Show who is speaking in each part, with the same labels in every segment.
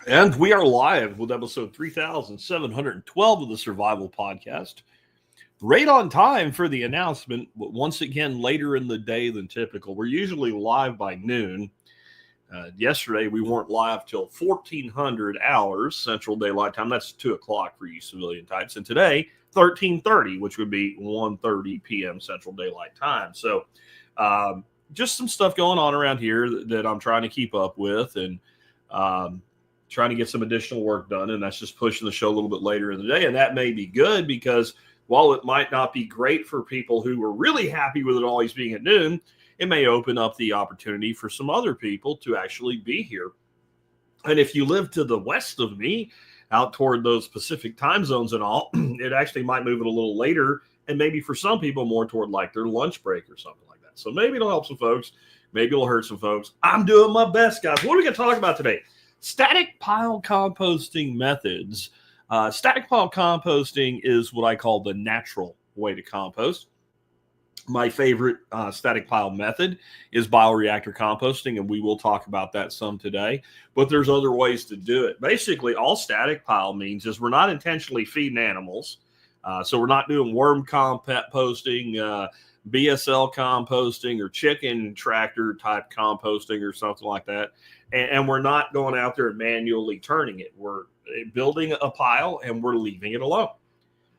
Speaker 1: And we are live with episode 3712 of the Survival Podcast. Right on time for the announcement, but once again later in the day than typical. We're usually live by noon. Yesterday, we weren't live till 1400 hours Central Daylight Time. That's 2 o'clock for you civilian types. And today, 1330, which would be 1:30 p.m. Central Daylight Time. So just some stuff going on around here that I'm trying to keep up with and trying to get some additional work done. And that's just pushing the show a little bit later in the day. And that may be good because while it might not be great for people who were really happy with it always being at noon, it may open up the opportunity for some other people to actually be here. And if you live to the west of me, out toward those Pacific time zones and all, it actually might move it a little later. And maybe for some people more toward like their lunch break or something like that. So maybe it'll help some folks. Maybe it'll hurt some folks. I'm doing my best, guys. What are we going to talk about today? Static pile composting methods. Static pile composting is what I call the natural way to compost. My favorite static pile method is bioreactor composting, and we will talk about that some today. But there's other ways to do it. Basically, all static pile means is we're not intentionally feeding animals. So we're not doing worm composting, BSL composting, or chicken tractor type composting or something like that. And we're not going out there and manually turning it. We're building a pile and we're leaving it alone.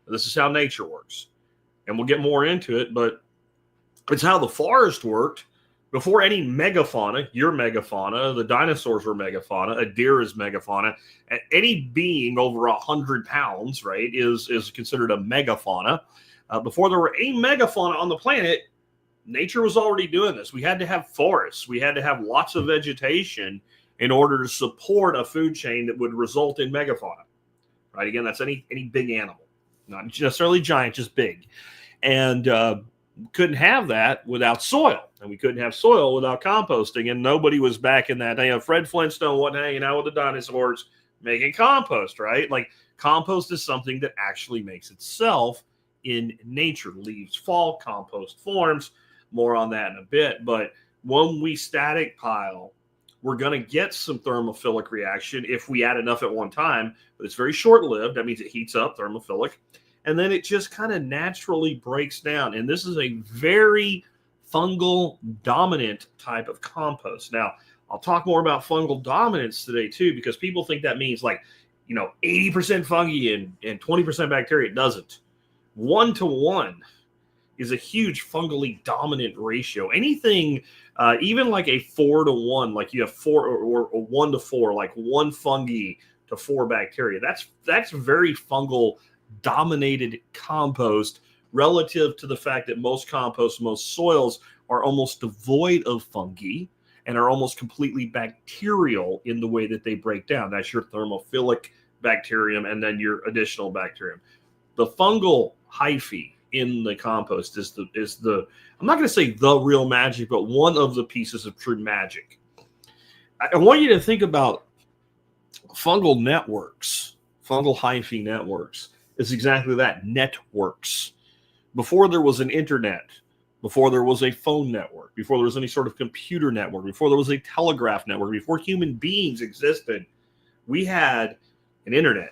Speaker 1: This is how nature works. And we'll get more into it, but it's how the forest worked before any megafauna. Your megafauna, the dinosaurs were megafauna, a deer is megafauna. Any being over 100 pounds, right, is considered a megafauna. Before there were any megafauna on the planet, nature was already doing this. We had to have forests. We had to have lots of vegetation in order to support a food chain that would result in megafauna. Right? Again, that's any big animal, not necessarily giant, just big. And couldn't have that without soil. And we couldn't have soil without composting. And nobody was back in that day. Fred Flintstone wasn't hanging out with the dinosaurs making compost, right? Like compost is something that actually makes itself in nature. Leaves fall, compost forms. More on that in a bit. But when we static pile, we're going to get some thermophilic reaction if we add enough at one time. But it's very short-lived. That means it heats up, thermophilic. And then it just kind of naturally breaks down. And this is a very fungal dominant type of compost. Now, I'll talk more about fungal dominance today too, because people think that means like, 80% fungi and 20% bacteria. It doesn't. 1-to-1 is a huge fungally dominant ratio. Anything, even like a 4-to-1, like you have 4 or 1-to-4, like 1 fungi to 4 bacteria. That's very fungal dominated compost relative to the fact that most composts, most soils are almost devoid of fungi and are almost completely bacterial in the way that they break down. That's your thermophilic bacterium and then your additional bacterium. The fungal hyphae in the compost is the I'm not going to say the real magic, but one of the pieces of true magic. I want you to think about fungal networks, fungal hyphae networks. Is exactly that, networks. Before there was an internet, before there was a phone network, before there was any sort of computer network, before there was a telegraph network, before human beings existed, we had an internet,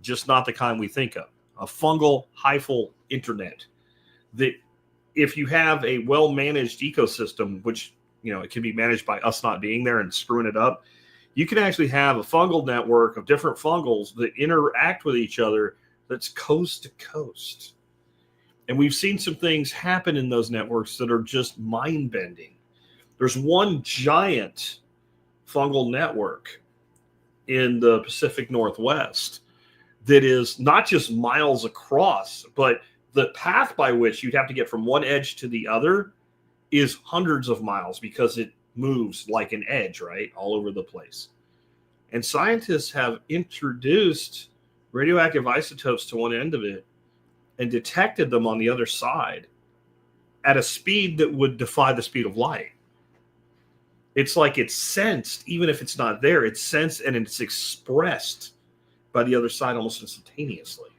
Speaker 1: just not the kind we think of. A fungal hyphal internet that if you have a well-managed ecosystem, which, it can be managed by us not being there and screwing it up, you can actually have a fungal network of different fungals that interact with each other that's coast to coast. And we've seen some things happen in those networks that are just mind-bending. There's one giant fungal network in the Pacific Northwest that is not just miles across, but the path by which you'd have to get from one edge to the other is hundreds of miles because it moves like an edge, right? All over the place. And scientists have introduced radioactive isotopes to one end of it and detected them on the other side at a speed that would defy the speed of light. It's like it's sensed, even if it's not there, it's sensed and it's expressed by the other side almost instantaneously.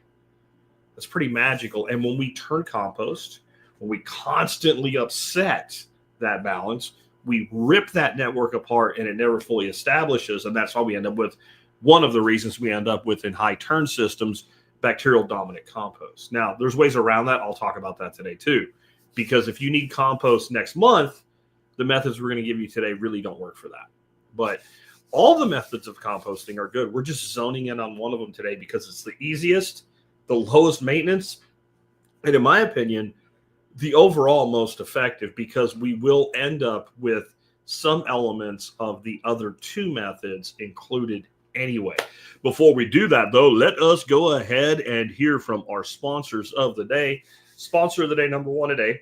Speaker 1: That's pretty magical. And when we turn compost, when we constantly upset that balance, we rip that network apart and it never fully establishes. And that's why we end up with one of the reasons we end up with in high turn systems bacterial dominant compost. Now, there's ways around that. I'll talk about that today too, because if you need compost next month, the methods we're going to give you today really don't work for that. But all the methods of composting are good. We're just zoning in on one of them today because it's the easiest, the lowest maintenance, and in my opinion, the overall most effective, because we will end up with some elements of the other two methods included anyway. Before we do that, though, let us go ahead and hear from our sponsors of the day. Sponsor of the day, number one today,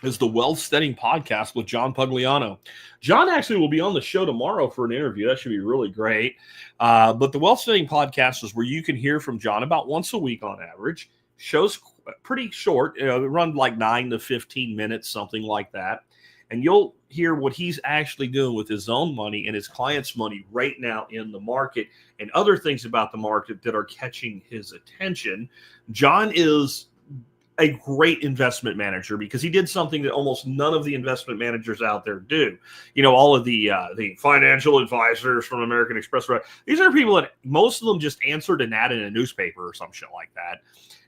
Speaker 1: is the Wealthsteading Podcast with John Pugliano. John actually will be on the show tomorrow for an interview. That should be really great. But the Wealthsteading Podcast is where you can hear from John about once a week on average. Show's pretty short, they run like 9 to 15 minutes, something like that. And you'll hear what he's actually doing with his own money and his clients' money right now in the market, and other things about the market that are catching his attention. John is a great investment manager because he did something that almost none of the investment managers out there do. You know, all of the financial advisors from American Express, these are people that most of them just answered an ad in a newspaper or some shit like that.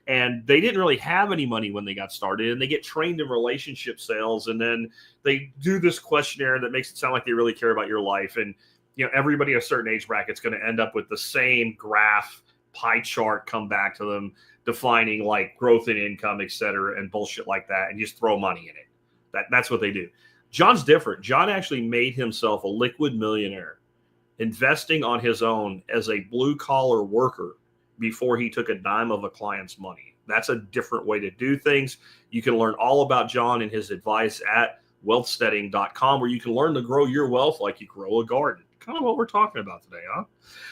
Speaker 1: And they didn't really have any money when they got started, and they get trained in relationship sales, and then they do this questionnaire that makes it sound like they really care about your life. And, you know, everybody in a certain age bracket is going to end up with the same graph, pie chart come back to them, defining like growth in income, et cetera, and bullshit like that, and just throw money in it. That's what they do. John's different. John actually made himself a liquid millionaire, investing on his own as a blue-collar worker before he took a dime of a client's money. That's a different way to do things. You can learn all about John and his advice at wealthsteading.com, where you can learn to grow your wealth like you grow a garden. Kind of what we're talking about today, huh?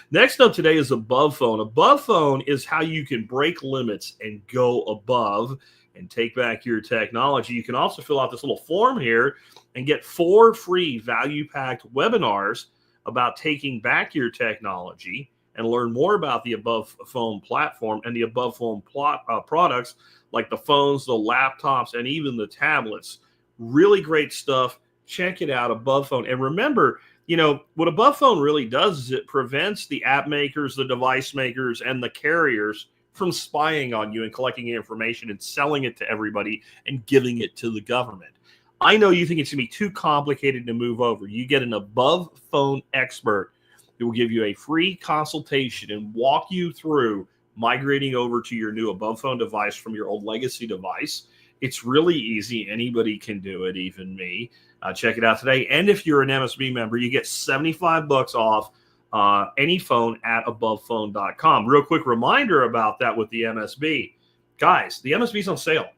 Speaker 1: Next up today is Above Phone. Above Phone is how you can break limits and go above and take back your technology. You can also fill out this little form here and get 4 free value-packed webinars about taking back your technology, and learn more about the Above Phone platform and the Above Phone products like the phones, the laptops, and even the tablets. Really great stuff. Check it out, Above Phone. And remember, you know, what Above Phone really does is it prevents the app makers, the device makers, and the carriers from spying on you and collecting information and selling it to everybody and giving it to the government. I know you think it's going to be too complicated to move over. You get an Above Phone expert who will give you a free consultation and walk you through migrating over to your new Above Phone device from your old legacy device. It's really easy. Anybody can do it, even me. Check it out today. And if you're an MSB member, you get $75 off any phone at abovephone.com. Real quick reminder about that with the MSB. Guys, the MSB is on sale,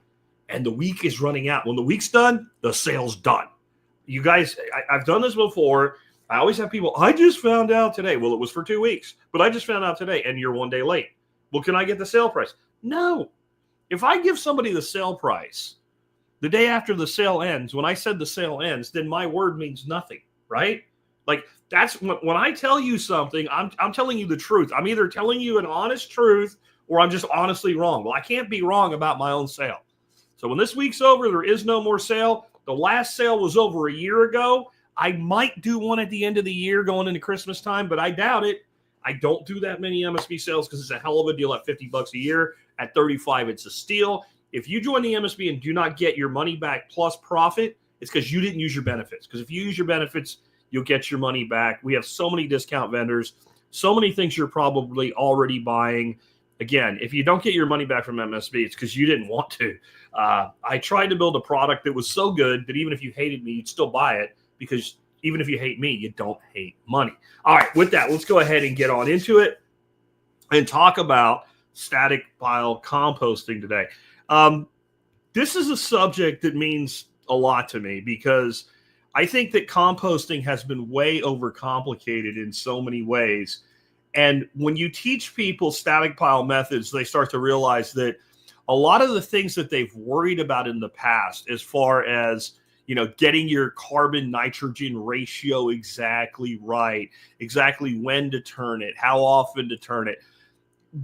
Speaker 1: and the week is running out. When the week's done, the sale's done. You guys, I've done this before. I always have people, I just found out today. Well, it was for 2 weeks, but I just found out today, and you're 1 day late. Well, can I get the sale price? No. If I give somebody the sale price the day after the sale ends, when I said the sale ends, then my word means nothing, right? Like, that's when I tell you something, I'm telling you the truth. I'm either telling you an honest truth or I'm just honestly wrong. Well, I can't be wrong about my own sale. So when this week's over, there is no more sale. The last sale was over a year ago. I might do one at the end of the year going into Christmas time, but I doubt it. I don't do that many MSB sales because it's a hell of a deal at $50 a year. At $35, it's a steal. If you join the MSB and do not get your money back plus profit, it's because you didn't use your benefits. Because if you use your benefits, you'll get your money back. We have so many discount vendors, so many things you're probably already buying. Again, if you don't get your money back from MSB, it's because you didn't want to. I tried to build a product that was so good that even if you hated me, you'd still buy it, because even if you hate me, you don't hate money. All right, with that, let's go ahead and get on into it and talk about static pile composting today. This is a subject that means a lot to me because I think that composting has been way overcomplicated in so many ways. And when you teach people static pile methods, they start to realize that a lot of the things that they've worried about in the past, as far as, you know, getting your carbon nitrogen ratio exactly right, exactly when to turn it, how often to turn it,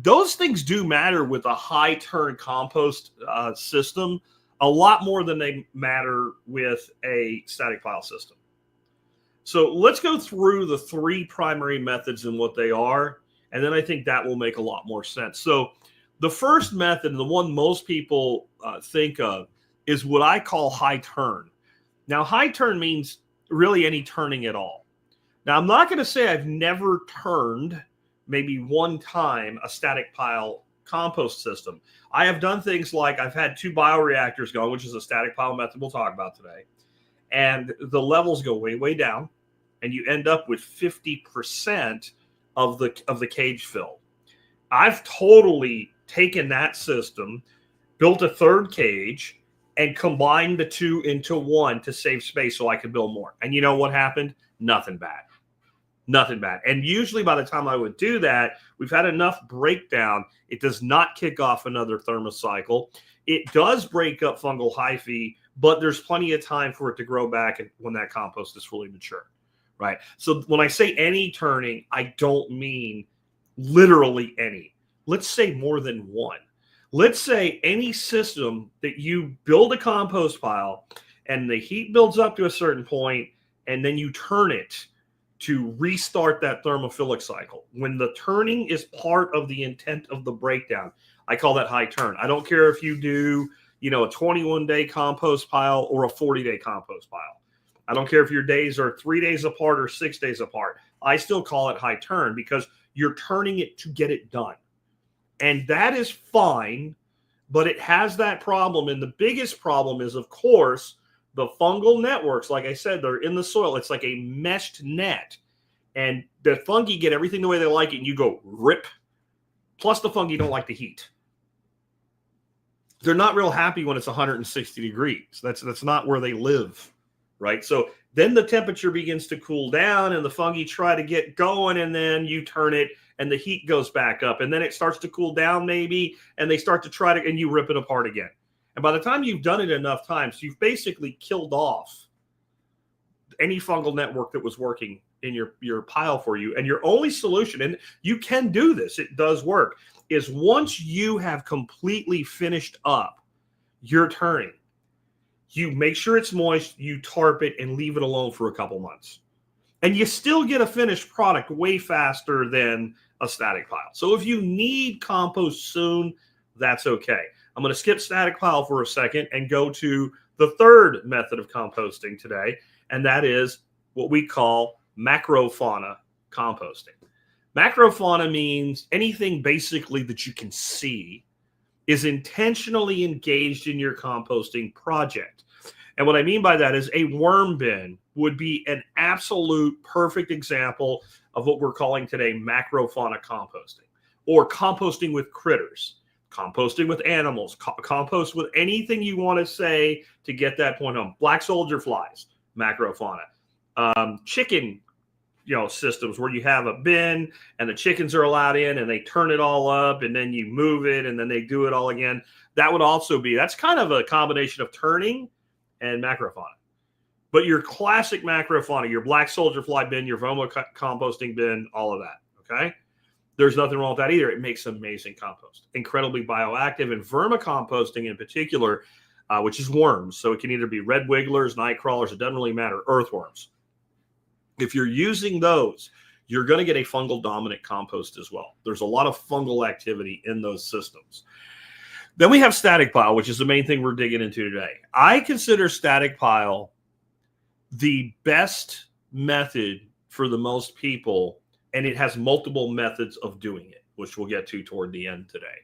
Speaker 1: those things do matter with a high turn compost system a lot more than they matter with a static pile system. So let's go through the three primary methods and what they are, and then I think that will make a lot more sense. So the first method, and the one most people think of, is what I call high turn. Now, high turn means really any turning at all. Now, I'm not going to say I've never turned maybe one time a static pile compost system. I have done things like I've had 2 bioreactors going, which is a static pile method we'll talk about today. And the levels go way, way down, and you end up with 50% of the cage filled. I've totally taken that system, built a third cage, and combined the 2 into 1 to save space so I could build more. And you know what happened? Nothing bad. Nothing bad. And usually by the time I would do that, we've had enough breakdown. It does not kick off another thermocycle. It does break up fungal hyphae, but there's plenty of time for it to grow back when that compost is fully mature, right? So when I say any turning, I don't mean literally any. Let's say more than one. Let's say any system that you build a compost pile and the heat builds up to a certain point, and then you turn it to restart that thermophilic cycle. When the turning is part of the intent of the breakdown, I call that high turn. I don't care if you do, a 21-day compost pile or a 40-day compost pile. I don't care if your days are 3 days apart or 6 days apart. I still call it high turn because you're turning it to get it done. And that is fine, but it has that problem. And the biggest problem is, of course, the fungal networks. Like I said, they're in the soil. It's like a meshed net. And the fungi get everything the way they like it, and you go rip. Plus, the fungi don't like the heat. They're not real happy when it's 160 degrees. That's not where they live, right? So then the temperature begins to cool down, and the fungi try to get going, and then you turn it, and the heat goes back up, and then it starts to cool down maybe, and they start to try to, and you rip it apart again. And by the time you've done it enough times, you've basically killed off any fungal network that was working in your pile for you. And your only solution, and you can do this, it does work, is once you have completely finished up your turning, you make sure it's moist, you tarp it, and leave it alone for a couple months. And you still get a finished product way faster than a static pile. So if you need compost soon, that's okay. I'm going to skip static pile for a second and go to the third method of composting today, and that is what we call macrofauna composting. Macrofauna means anything basically that you can see is intentionally engaged in your composting project. And what I mean by that is a worm bin would be an absolute perfect example of what we're calling today macrofauna composting, or composting with critters. Composting with animals, compost with anything you want to say to get that point home. Black soldier flies, macrofauna. Chicken, systems where you have a bin and the chickens are allowed in and they turn it all up and then you move it and then they do it all again. That would also be, that's kind of a combination of turning and macrofauna. But your classic macrofauna, your black soldier fly bin, your composting bin, all of that, okay? There's nothing wrong with that either. It makes amazing compost, incredibly bioactive, and vermicomposting in particular, which is worms. So it can either be red wigglers, night crawlers, it doesn't really matter, earthworms. If you're using those, you're going to get a fungal dominant compost as well. There's a lot of fungal activity in those systems. Then we have static pile, which is the main thing we're digging into today. I consider static pile the best method for the most people, and it has multiple methods of doing it, which we'll get to toward the end today.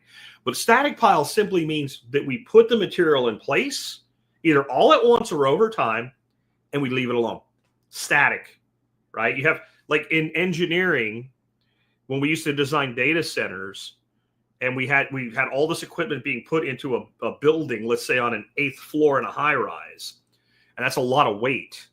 Speaker 1: But static pile simply means that we put the material in place, either all at once or over time, and we leave it alone. Static, right? You have, like in engineering, when we used to design data centers, and we had all this equipment being put into a building, let's say on an 8th floor in a high rise, and that's a lot of weight.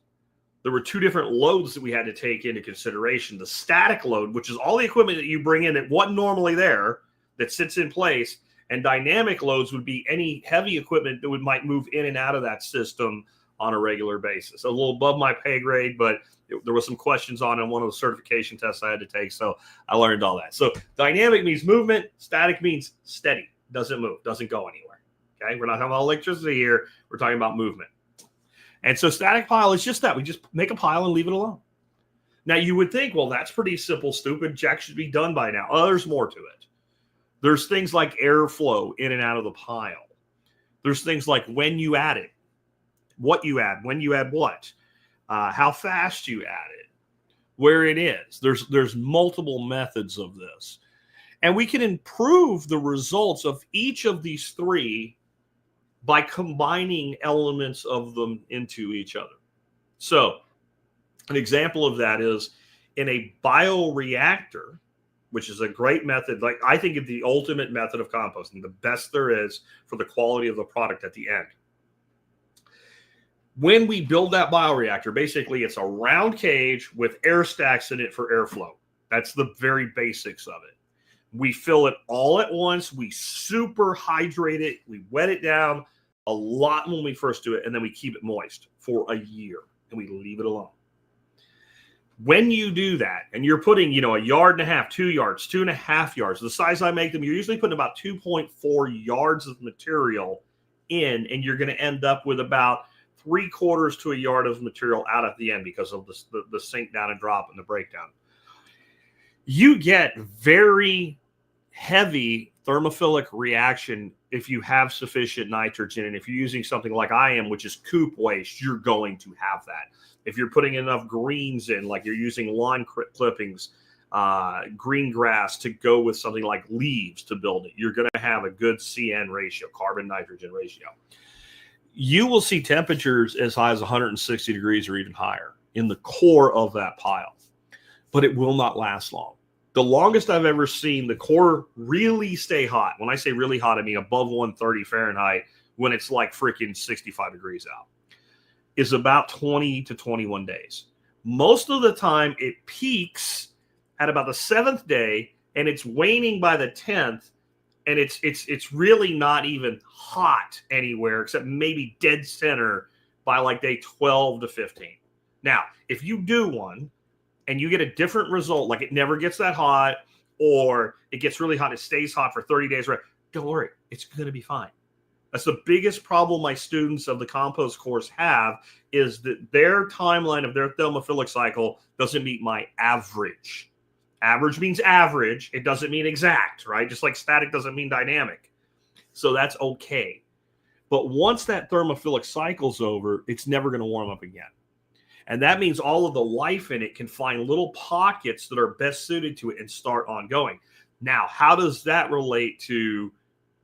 Speaker 1: There were 2 different loads that we had to take into consideration. The static load, which is all the equipment that you bring in that wasn't normally there, that sits in place, and dynamic loads would be any heavy equipment that might move in and out of that system on a regular basis. A little above my pay grade, but there was some questions on one of the certification tests I had to take, so I learned all that. So dynamic means movement, static means steady, doesn't move, doesn't go anywhere. Okay, we're not talking about electricity here, we're talking about movement. And so static pile is just that. We just make a pile and leave it alone. Now, you would think, well, that's pretty simple, stupid. Jack should be done by now. Oh, there's more to it. There's things like airflow in and out of the pile. There's things like when you add it, what you add, when you add what, how fast you add it, where it is. There's multiple methods of this. And we can improve the results of each of these three by combining elements of them into each other. So an example of that is in a bioreactor, which is a great method. Like, I think of the ultimate method of composting, the best there is for the quality of the product at the end. When we build that bioreactor, basically it's a round cage with air stacks in it for airflow. That's the very basics of it. We fill it all at once. We super hydrate it. We wet it down a lot when we first do it, and then we keep it moist for a year, and we leave it alone. When you do that, and you're putting, a yard and a half, 2 yards, 2.5 yards, the size I make them, you're usually putting about 2.4 yards of material in, and you're going to end up with about 3/4 to a yard of material out at the end because of the sink down and drop and the breakdown. You get very heavy thermophilic reaction if you have sufficient nitrogen. And if you're using something like I am, which is coop waste, you're going to have that. If you're putting enough greens in, like you're using lawn clippings, green grass to go with something like leaves to build it, you're going to have a good CN ratio, carbon-nitrogen ratio. You will see temperatures as high as 160 degrees or even higher in the core of that pile, but it will not last long. The longest I've ever seen the core really stay hot. When I say really hot, I mean above 130 Fahrenheit when it's like freaking 65 degrees out, is about 20 to 21 days. Most of the time it peaks at about the 7th day and it's waning by the 10th, and it's really not even hot anywhere except maybe dead center by like day 12 to 15. Now, if you do one and you get a different result, like it never gets that hot, or it gets really hot, it stays hot for 30 days, right? Don't worry, it's going to be fine. That's the biggest problem my students of the compost course have, is that their timeline of their thermophilic cycle doesn't meet my average. Average means average. It doesn't mean exact, right? Just like static doesn't mean dynamic. So that's okay. But once that thermophilic cycle's over, it's never going to warm up again. And that means all of the life in it can find little pockets that are best suited to it and start ongoing. Now, how does that relate to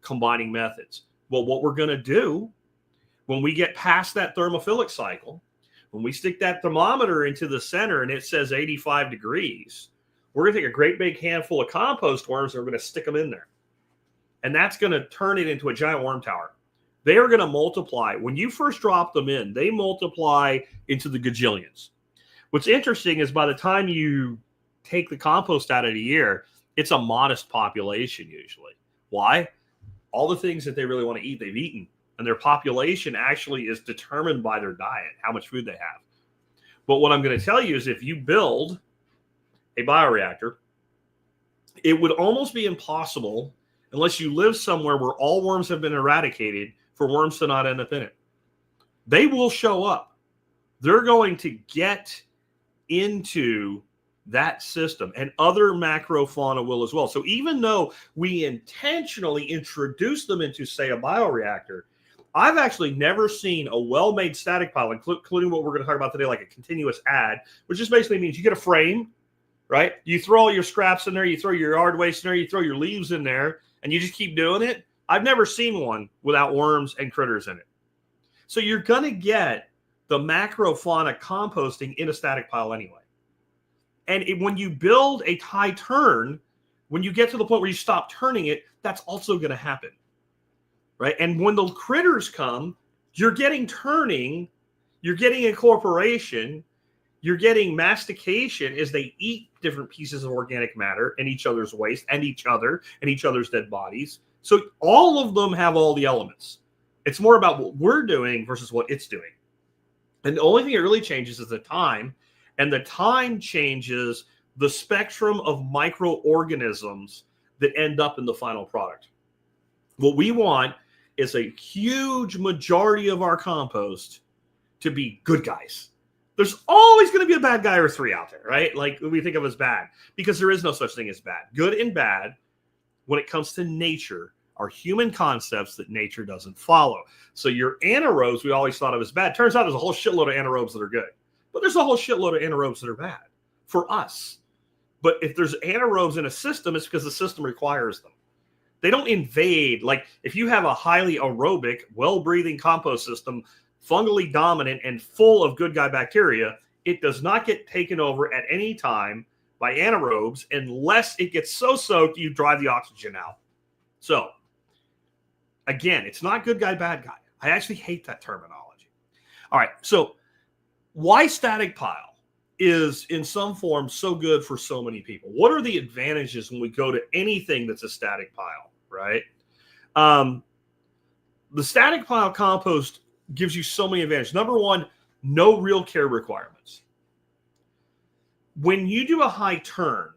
Speaker 1: combining methods? Well, what we're going to do when we get past that thermophilic cycle, when we stick that thermometer into the center and it says 85 degrees, we're going to take a great big handful of compost worms and we're going to stick them in there. And that's going to turn it into a giant worm tower. They are going to multiply. When you first drop them in, they multiply into the gajillions. What's interesting is by the time you take the compost out of the year, it's a modest population usually. Why? All the things that they really want to eat, they've eaten. And their population actually is determined by their diet, how much food they have. But what I'm going to tell you is if you build a bioreactor, it would almost be impossible, unless you live somewhere where all worms have been eradicated, for worms to not end up in it. They will show up. They're going to get into that system, and other macrofauna will as well. So even though we intentionally introduce them into, say, a bioreactor, I've actually never seen a well-made static pile, including what we're going to talk about today, like a continuous add, which just basically means you get a frame, right? You throw all your scraps in there, you throw your yard waste in there, you throw your leaves in there, and you just keep doing it. I've never seen one without worms and critters in it. So you're going to get the macrofauna composting in a static pile anyway. And when you build a high turn, when you get to the point where you stop turning it, that's also going to happen, right? And when the critters come, you're getting turning, you're getting incorporation, you're getting mastication as they eat different pieces of organic matter and each other's waste and each other and each other's dead bodies. So all of them have all the elements. It's more about what we're doing versus what it's doing. And the only thing that really changes is the time. And the time changes the spectrum of microorganisms that end up in the final product. What we want is a huge majority of our compost to be good guys. There's always going to be a bad guy or three out there, right? Like we think of as bad, because there is no such thing as bad. Good and bad, when it comes to nature, are human concepts that nature doesn't follow. So your anaerobes, we always thought of as bad. Turns out there's a whole shitload of anaerobes that are good, but there's a whole shitload of anaerobes that are bad for us. But if there's anaerobes in a system, it's because the system requires them. They don't invade. Like if you have a highly aerobic, well-breathing compost system, fungally dominant and full of good guy bacteria, it does not get taken over at any time by anaerobes unless it gets so soaked you drive the oxygen out. So again, it's not good guy, bad guy. I actually hate that terminology. All right, so why static pile is in some form so good for so many people? What are the advantages when we go to anything that's a static pile, right? The static pile compost gives you so many advantages. Number one, no real care requirements. When you do a high turn,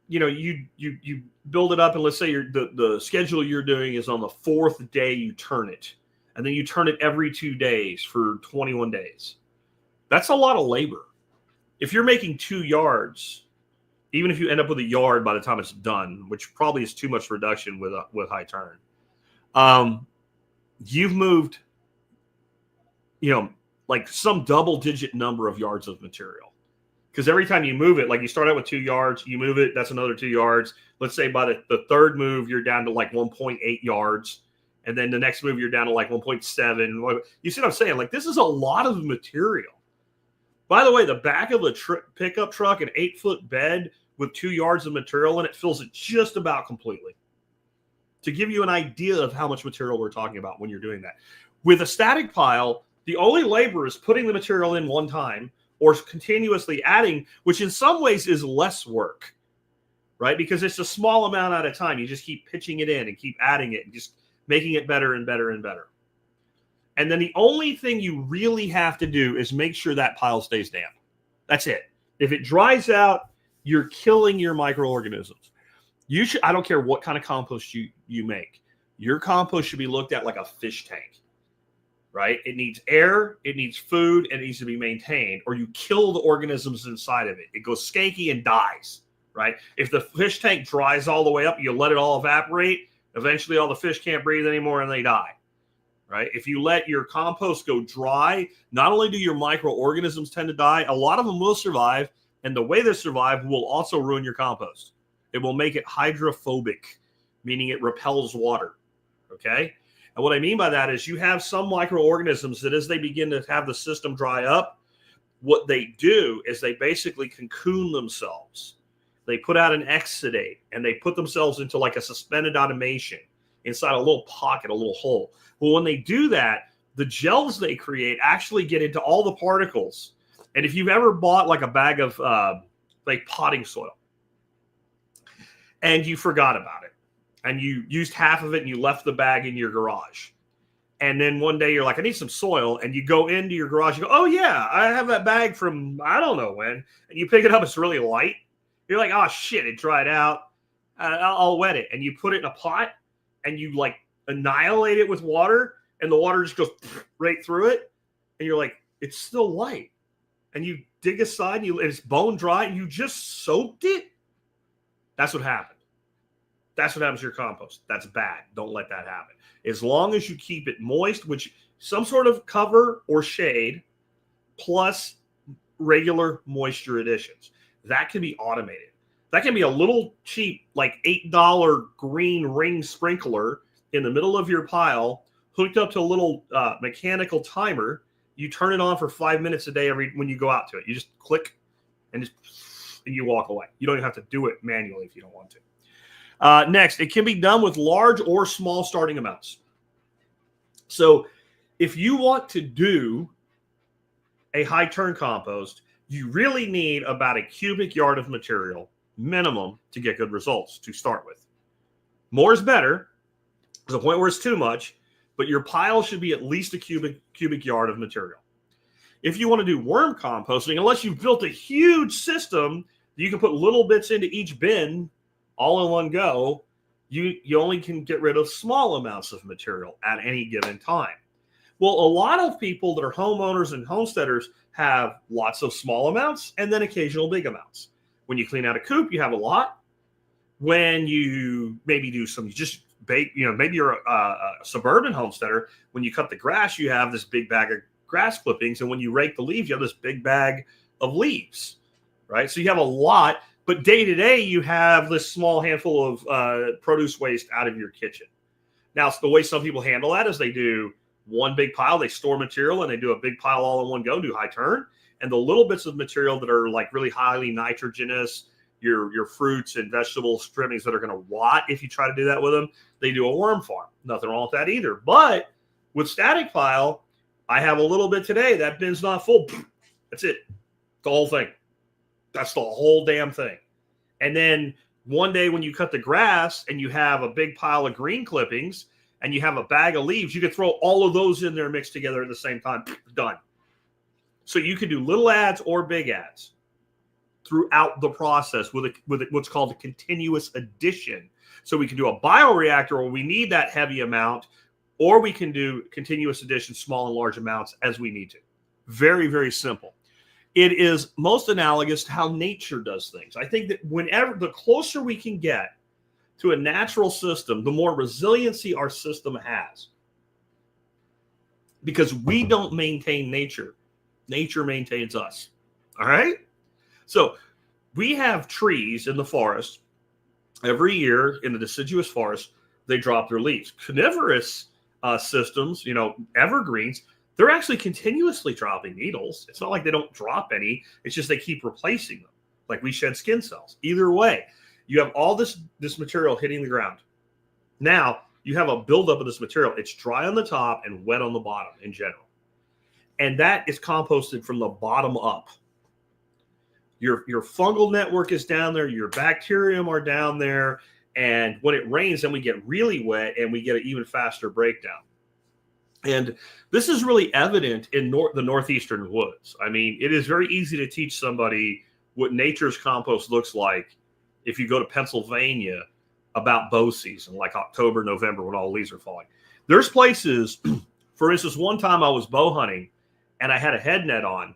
Speaker 1: you know, you build it up, and let's say the schedule you're doing is on the fourth day you turn it, and then you turn it every 2 days for 21 days. That's a lot of labor. If you're making 2 yards, even if you end up with a yard by the time it's done, which probably is too much reduction with high turn, you've moved, you know, like some double-digit number of yards of material. Because every time you move it, like you start out with 2 yards, you move it, that's another 2 yards. Let's say by the third move, you're down to like 1.8 yards. And then the next move, you're down to like 1.7. You see what I'm saying? Like this is a lot of material. By the way, the back of a pickup truck, an 8-foot bed with 2 yards of material in it, fills it just about completely. To give you an idea of how much material we're talking about when you're doing that. With a static pile, the only labor is putting the material in one time or continuously adding, which in some ways is less work, right? Because it's a small amount at a time. You just keep pitching it in and keep adding it and just making it better and better and better. And then the only thing you really have to do is make sure that pile stays damp. That's it. If it dries out, you're killing your microorganisms. You should, I don't care what kind of compost you make. Your compost should be looked at like a fish tank, right? It needs air, it needs food, and it needs to be maintained, or you kill the organisms inside of it. It goes skanky and dies, right? If the fish tank dries all the way up, you let it all evaporate, eventually all the fish can't breathe anymore and they die, right? If you let your compost go dry, not only do your microorganisms tend to die, a lot of them will survive, and the way they survive will also ruin your compost. It will make it hydrophobic, meaning it repels water, okay? And what I mean by that is you have some microorganisms that as they begin to have the system dry up, what they do is they basically cocoon themselves. They put out an exudate, and they put themselves into like a suspended animation inside a little pocket, a little hole. Well, when they do that, the gels they create actually get into all the particles. And if you've ever bought like a bag of like potting soil and you forgot about it, and you used half of it and you left the bag in your garage. And then one day you're like, I need some soil. And you go into your garage, you go, oh yeah, I have that bag from I don't know when. And you pick it up, it's really light. You're like, oh shit, it dried out. I'll wet it. And you put it in a pot and you like annihilate it with water, and the water just goes right through it. And you're like, it's still light. And you dig aside and it's bone dry and you just soaked it. That's what happened. That's what happens to your compost. That's bad. Don't let that happen. As long as you keep it moist, which some sort of cover or shade, plus regular moisture additions. That can be automated. That can be a little cheap, like $8 green ring sprinkler in the middle of your pile, hooked up to a little mechanical timer. You turn it on for 5 minutes a day when you go out to it. You just click and you walk away. You don't even have to do it manually if you don't want to. Next, it can be done with large or small starting amounts. So if you want to do a high turn compost, you really need about a cubic yard of material minimum to get good results to start with. More is better. There's a point where it's too much, but your pile should be at least a cubic yard of material. If you want to do worm composting, unless you've built a huge system, you can put little bits into each bin all in one go, you only can get rid of small amounts of material at any given time. Well, a lot of people that are homeowners and homesteaders have lots of small amounts and then occasional big amounts. When you clean out a coop, you have a lot. When you maybe do some, you just bake, maybe you're a suburban homesteader. When you cut the grass, you have this big bag of grass clippings. And when you rake the leaves, you have this big bag of leaves, right? So you have a lot, but day to day, you have this small handful of produce waste out of your kitchen. Now, the way some people handle that is they do one big pile, they store material, and they do a big pile all in one go, do high turn. And the little bits of material that are like really highly nitrogenous, your fruits and vegetable trimmings that are going to rot if you try to do that with them, they do a worm farm. Nothing wrong with that either. But with static pile, I have a little bit today. That bin's not full. That's it. The whole thing. That's the whole damn thing. And then one day when you cut the grass and you have a big pile of green clippings and you have a bag of leaves, you can throw all of those in there mixed together at the same time. Done. So you can do little adds or big adds throughout the process with what's called a continuous addition. So we can do a bioreactor where we need that heavy amount, or we can do continuous addition, small and large amounts as we need to. Very, very simple. It is most analogous to how nature does things. I think that the closer we can get to a natural system, the more resiliency our system has. Because we don't maintain nature. Nature maintains us. All right? So we have trees in the forest. Every year in the deciduous forest, they drop their leaves. Coniferous systems, evergreens, they're actually continuously dropping needles. It's not like they don't drop any. It's just they keep replacing them. Like we shed skin cells. Either way, you have all this material hitting the ground. Now, you have a buildup of this material. It's dry on the top and wet on the bottom in general. And that is composted from the bottom up. Your fungal network is down there. Your bacterium are down there. And when it rains, then we get really wet and we get an even faster breakdown. And this is really evident in the northeastern woods. I mean, it is very easy to teach somebody what nature's compost looks like if you go to Pennsylvania about bow season, like October, November, when all the leaves are falling. There's places, for instance, one time I was bow hunting and I had a head net on.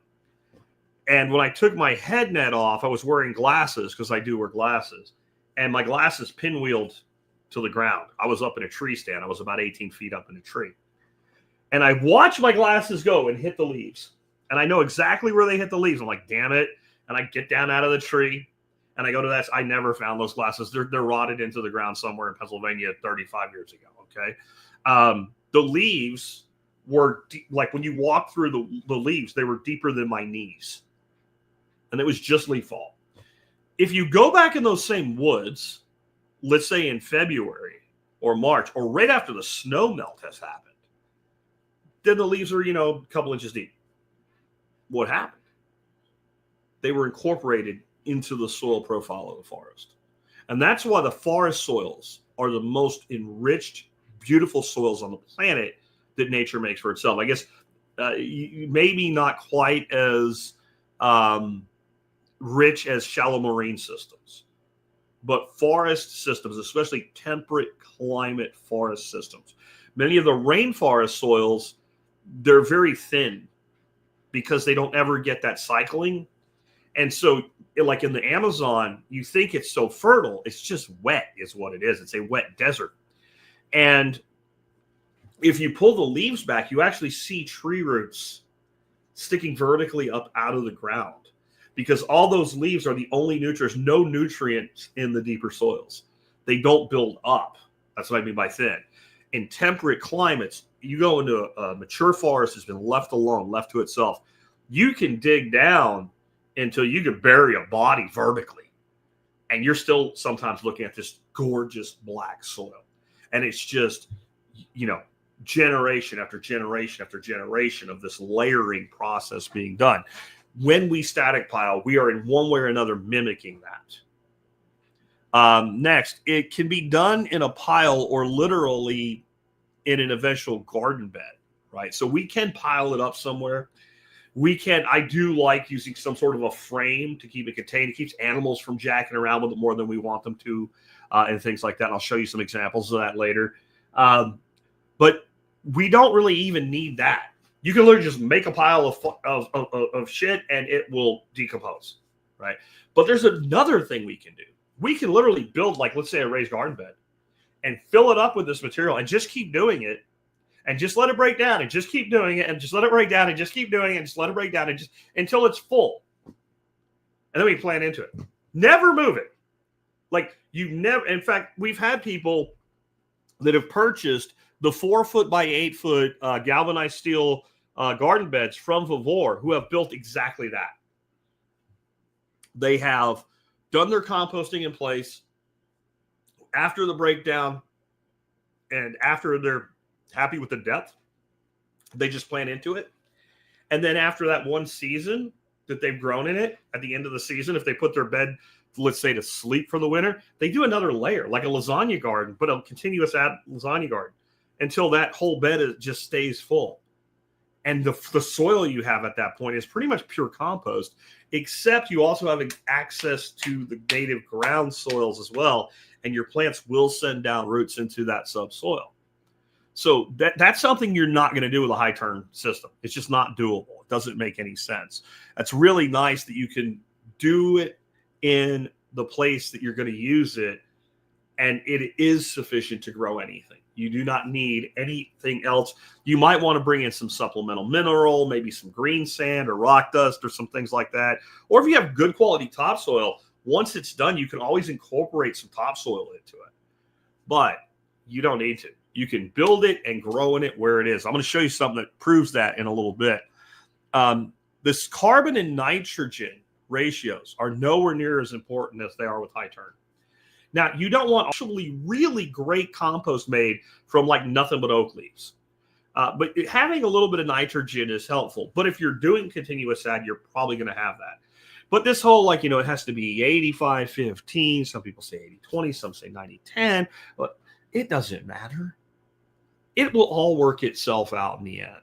Speaker 1: And when I took my head net off, I was wearing glasses because I do wear glasses. And my glasses pinwheeled to the ground. I was up in a tree stand. I was about 18 feet up in a tree. And I watched my glasses go and hit the leaves. And I know exactly where they hit the leaves. I'm like, damn it. And I get down out of the tree. And I go to that. I never found those glasses. They're rotted into the ground somewhere in Pennsylvania 35 years ago. Okay. The leaves were like when you walk through the leaves, they were deeper than my knees. And it was just leaf fall. If you go back in those same woods, let's say in February or March or right after the snow melt has happened, then the leaves are, a couple inches deep. What happened? They were incorporated into the soil profile of the forest. And that's why the forest soils are the most enriched, beautiful soils on the planet that nature makes for itself. I guess maybe not quite as rich as shallow marine systems, but forest systems, especially temperate climate forest systems. Many of the rainforest soils, they're very thin because they don't ever get that cycling. And so like in the Amazon, you think it's so fertile. It's just wet is what it is. It's a wet desert. And if you pull the leaves back, you actually see tree roots sticking vertically up out of the ground because all those leaves are the only nutrients, no nutrients in the deeper soils. They don't build up. That's what I mean by thin. In temperate climates, you go into a mature forest that's been left alone, left to itself. You can dig down until you can bury a body vertically. And you're still sometimes looking at this gorgeous black soil. And it's just, generation after generation after generation of this layering process being done. When we static pile, we are in one way or another mimicking that. Next, it can be done in a pile or literally in an eventual garden bed, right? So we can pile it up somewhere. I do like using some sort of a frame to keep it contained. It keeps animals from jacking around with it more than we want them to, and things like that. And I'll show you some examples of that later. But we don't really even need that. You can literally just make a pile of shit and it will decompose, right? But there's another thing we can do. We can literally build, like, let's say a raised garden bed and fill it up with this material and just keep doing it and just let it break down and just keep doing it and just let it break down and just keep doing it and just let it break down and just until it's full. And then we plant into it. Never move it. Like, you never, in fact, we've had people that have purchased the 4 foot by 8 foot galvanized steel garden beds from Vivor who have built exactly that. They have done their composting in place after the breakdown and after they're happy with the depth, they just plant into it. And then after that one season that they've grown in it, at the end of the season, if they put their bed, let's say, to sleep for the winter, they do another layer, like a lasagna garden, but a continuous lasagna garden until that whole bed just stays full. And the soil you have at that point is pretty much pure compost, except you also have access to the native ground soils as well, and your plants will send down roots into that subsoil. So that's something you're not going to do with a high turn system. It's just not doable. It doesn't make any sense. That's really nice that you can do it in the place that you're going to use it, and it is sufficient to grow anything. You do not need anything else. You might want to bring in some supplemental mineral, maybe some green sand or rock dust or some things like that. Or if you have good quality topsoil, once it's done, you can always incorporate some topsoil into it. But you don't need to. You can build it and grow in it where it is. I'm going to show you something that proves that in a little bit. This carbon and nitrogen ratios are nowhere near as important as they are with high turn. Now, you don't want actually really great compost made from like nothing but oak leaves. But having a little bit of nitrogen is helpful. But if you're doing continuous ag, you're probably going to have that. But this whole, like, it has to be 85-15. Some people say 80-20. Some say 90-10. But it doesn't matter. It will all work itself out in the end.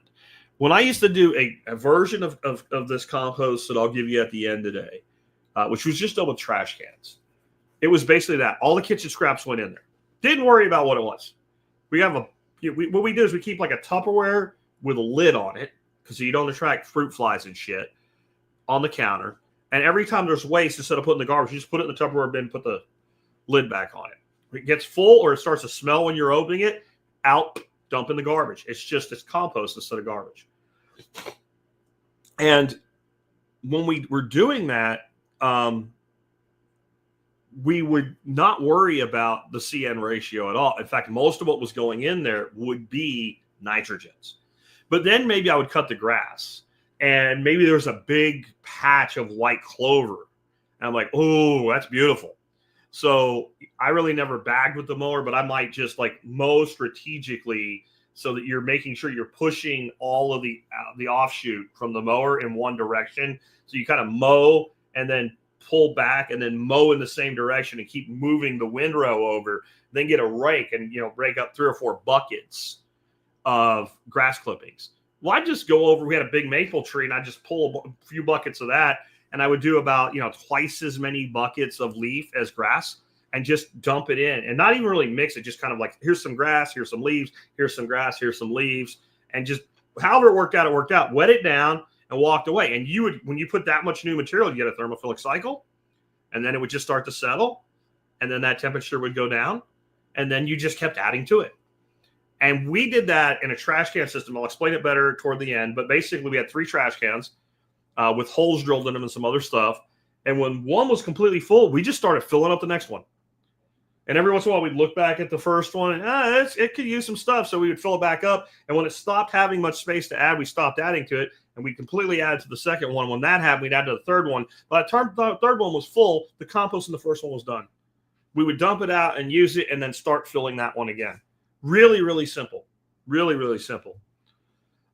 Speaker 1: When I used to do a version of this compost that I'll give you at the end today, which was just done with trash cans. It was basically that. All the kitchen scraps went in there. Didn't worry about what it was. We have what we do is we keep like a Tupperware with a lid on it because you don't attract fruit flies and shit on the counter. And every time there's waste, instead of putting the garbage, you just put it in the Tupperware bin, put the lid back on it. If it gets full or it starts to smell when you're opening it, out, dump in the garbage. It's compost instead of garbage. And when we were doing that, we would not worry about the CN ratio at all. In fact, most of what was going in there would be nitrogens. But then maybe I would cut the grass, and maybe there was a big patch of white clover. And I'm like, oh, that's beautiful. So I really never bagged with the mower, but I might just like mow strategically so that you're making sure you're pushing all of the offshoot from the mower in one direction. So you kind of mow and then pull back and then mow in the same direction and keep moving the windrow over, then get a rake and, rake up 3 or 4 buckets of grass clippings. Well, I just go over, we had a big maple tree and I just pull a few buckets of that. And I would do about, twice as many buckets of leaf as grass and just dump it in and not even really mix it. Just kind of like, here's some grass, here's some leaves, here's some grass, here's some leaves. And just however it worked out, wet it down and walked away. And you would, when you put that much new material, you get a thermophilic cycle, and then it would just start to settle. And then that temperature would go down. And then you just kept adding to it. And we did that in a trash can system. I'll explain it better toward the end. But basically, we had 3 trash cans with holes drilled in them and some other stuff. And when one was completely full, we just started filling up the next one. And every once in a while, we'd look back at the first one and it could use some stuff. So we would fill it back up. And when it stopped having much space to add, we stopped adding to it. And we completely added to the second one. When that happened, we'd add to the third one. By the time the third one was full, the compost in the first one was done. We would dump it out and use it and then start filling that one again. Really, really simple. Really, really simple.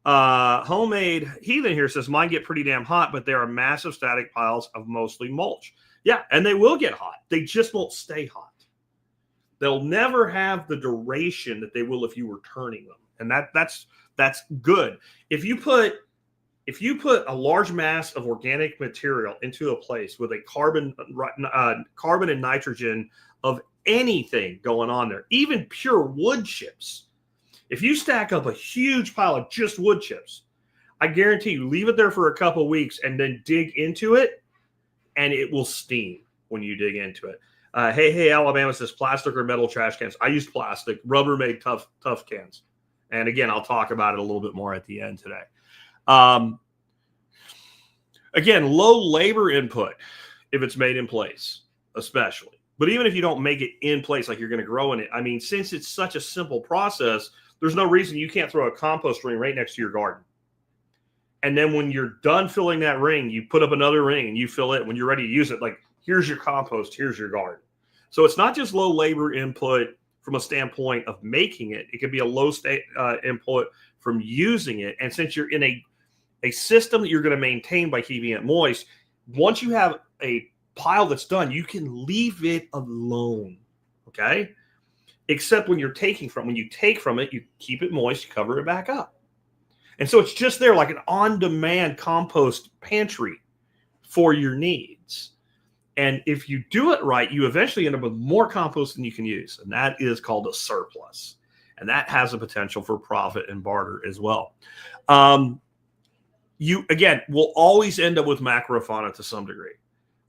Speaker 1: Homemade Heathen here says, mine get pretty damn hot, but there are massive static piles of mostly mulch. Yeah, and they will get hot. They just won't stay hot. They'll never have the duration that they will if you were turning them. And that's good. If you put a large mass of organic material into a place with a carbon and nitrogen of anything going on there, even pure wood chips, If you stack up a huge pile of just wood chips, I guarantee you, leave it there for a couple of weeks and then dig into it, and it will steam when you dig into it. Hey, Alabama says plastic or metal trash cans. I used plastic. Rubber made tough cans. And again, I'll talk about it a little bit more at the end today. Again, low labor input if it's made in place, especially. But even if you don't make it in place like you're going to grow in it, I mean, since it's such a simple process, there's no reason you can't throw a compost ring right next to your garden. And then when you're done filling that ring, you put up another ring and you fill it. When you're ready to use it, like, here's your compost, here's your garden. So it's not just low labor input from a standpoint of making it. It can be a low input from using it. And since you're in a system that you're going to maintain by keeping it moist, once you have a pile that's done, you can leave it alone, okay? Except when you're taking from, when you take from it, you keep it moist, you cover it back up. And so it's just there like an on-demand compost pantry for your needs. And if you do it right, you eventually end up with more compost than you can use. And that is called a surplus. And that has a potential for profit and barter as well. You, again, will always end up with macrofauna to some degree.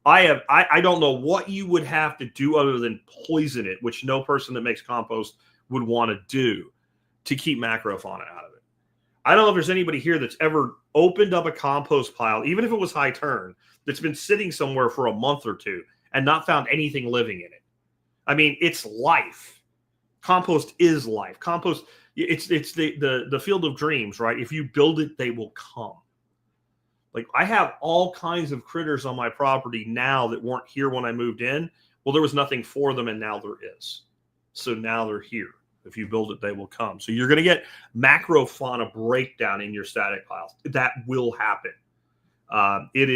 Speaker 1: I don't know what you would have to do other than poison it, which no person that makes compost would want to do to keep macrofauna out of it. I don't know if there's anybody here that's ever opened up a compost pile, even if it was high turn, that's been sitting somewhere for a month or two and not found anything living in it. I mean, it's life. Compost is life. Compost, it's the field of dreams, right? If you build it, they will come. Like, I have all kinds of critters on my property now that weren't here when I moved in. Well, there was nothing for them, and now there is. So now they're here. If you build it, they will come. So you're going to get macrofauna breakdown in your static piles. That will happen. It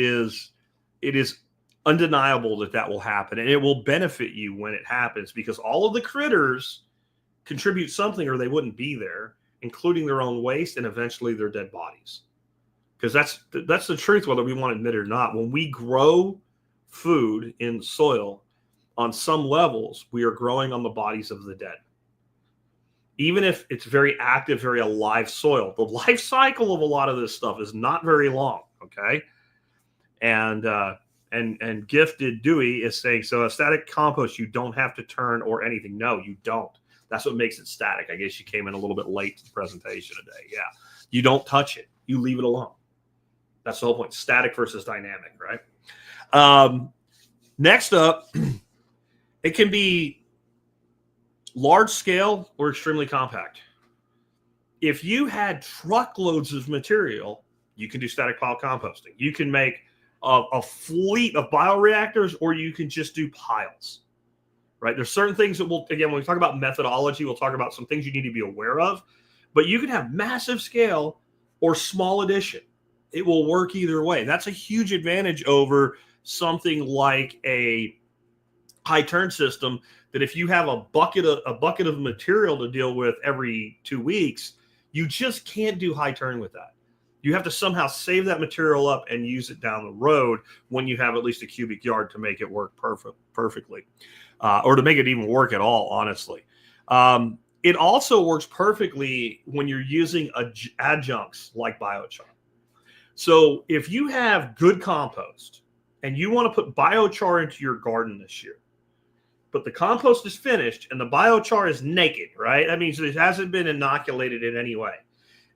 Speaker 1: is undeniable that will happen, and it will benefit you when it happens, because all of the critters contribute something or they wouldn't be there, including their own waste and eventually their dead bodies. Because that's the truth, whether we want to admit it or not. When we grow food in soil, on some levels, we are growing on the bodies of the dead. Even if it's very active, very alive soil, the life cycle of a lot of this stuff is not very long, okay? And Gifted Dewey is saying, so a static compost, you don't have to turn or anything. No, you don't. That's what makes it static. I guess you came in a little bit late to the presentation today. Yeah. You don't touch it. You leave it alone. That's the whole point. Static versus dynamic, right? Next up, it can be large scale or extremely compact. If you had truckloads of material, you can do static pile composting. You can make a fleet of bioreactors, or you can just do piles, right? There's certain things that will, again, when we talk about methodology, we'll talk about some things you need to be aware of, but you can have massive scale or small addition. It will work either way. That's a huge advantage over something like a high turn system, that if you have a bucket of material to deal with every 2 weeks, you just can't do high turn with that. You have to somehow save that material up and use it down the road when you have at least a cubic yard to make it work perfectly, or to make it even work at all, honestly. It also works perfectly when you're using adjuncts like biochar. So if you have good compost and you want to put biochar into your garden this year, but the compost is finished and the biochar is naked, right? That means it hasn't been inoculated in any way.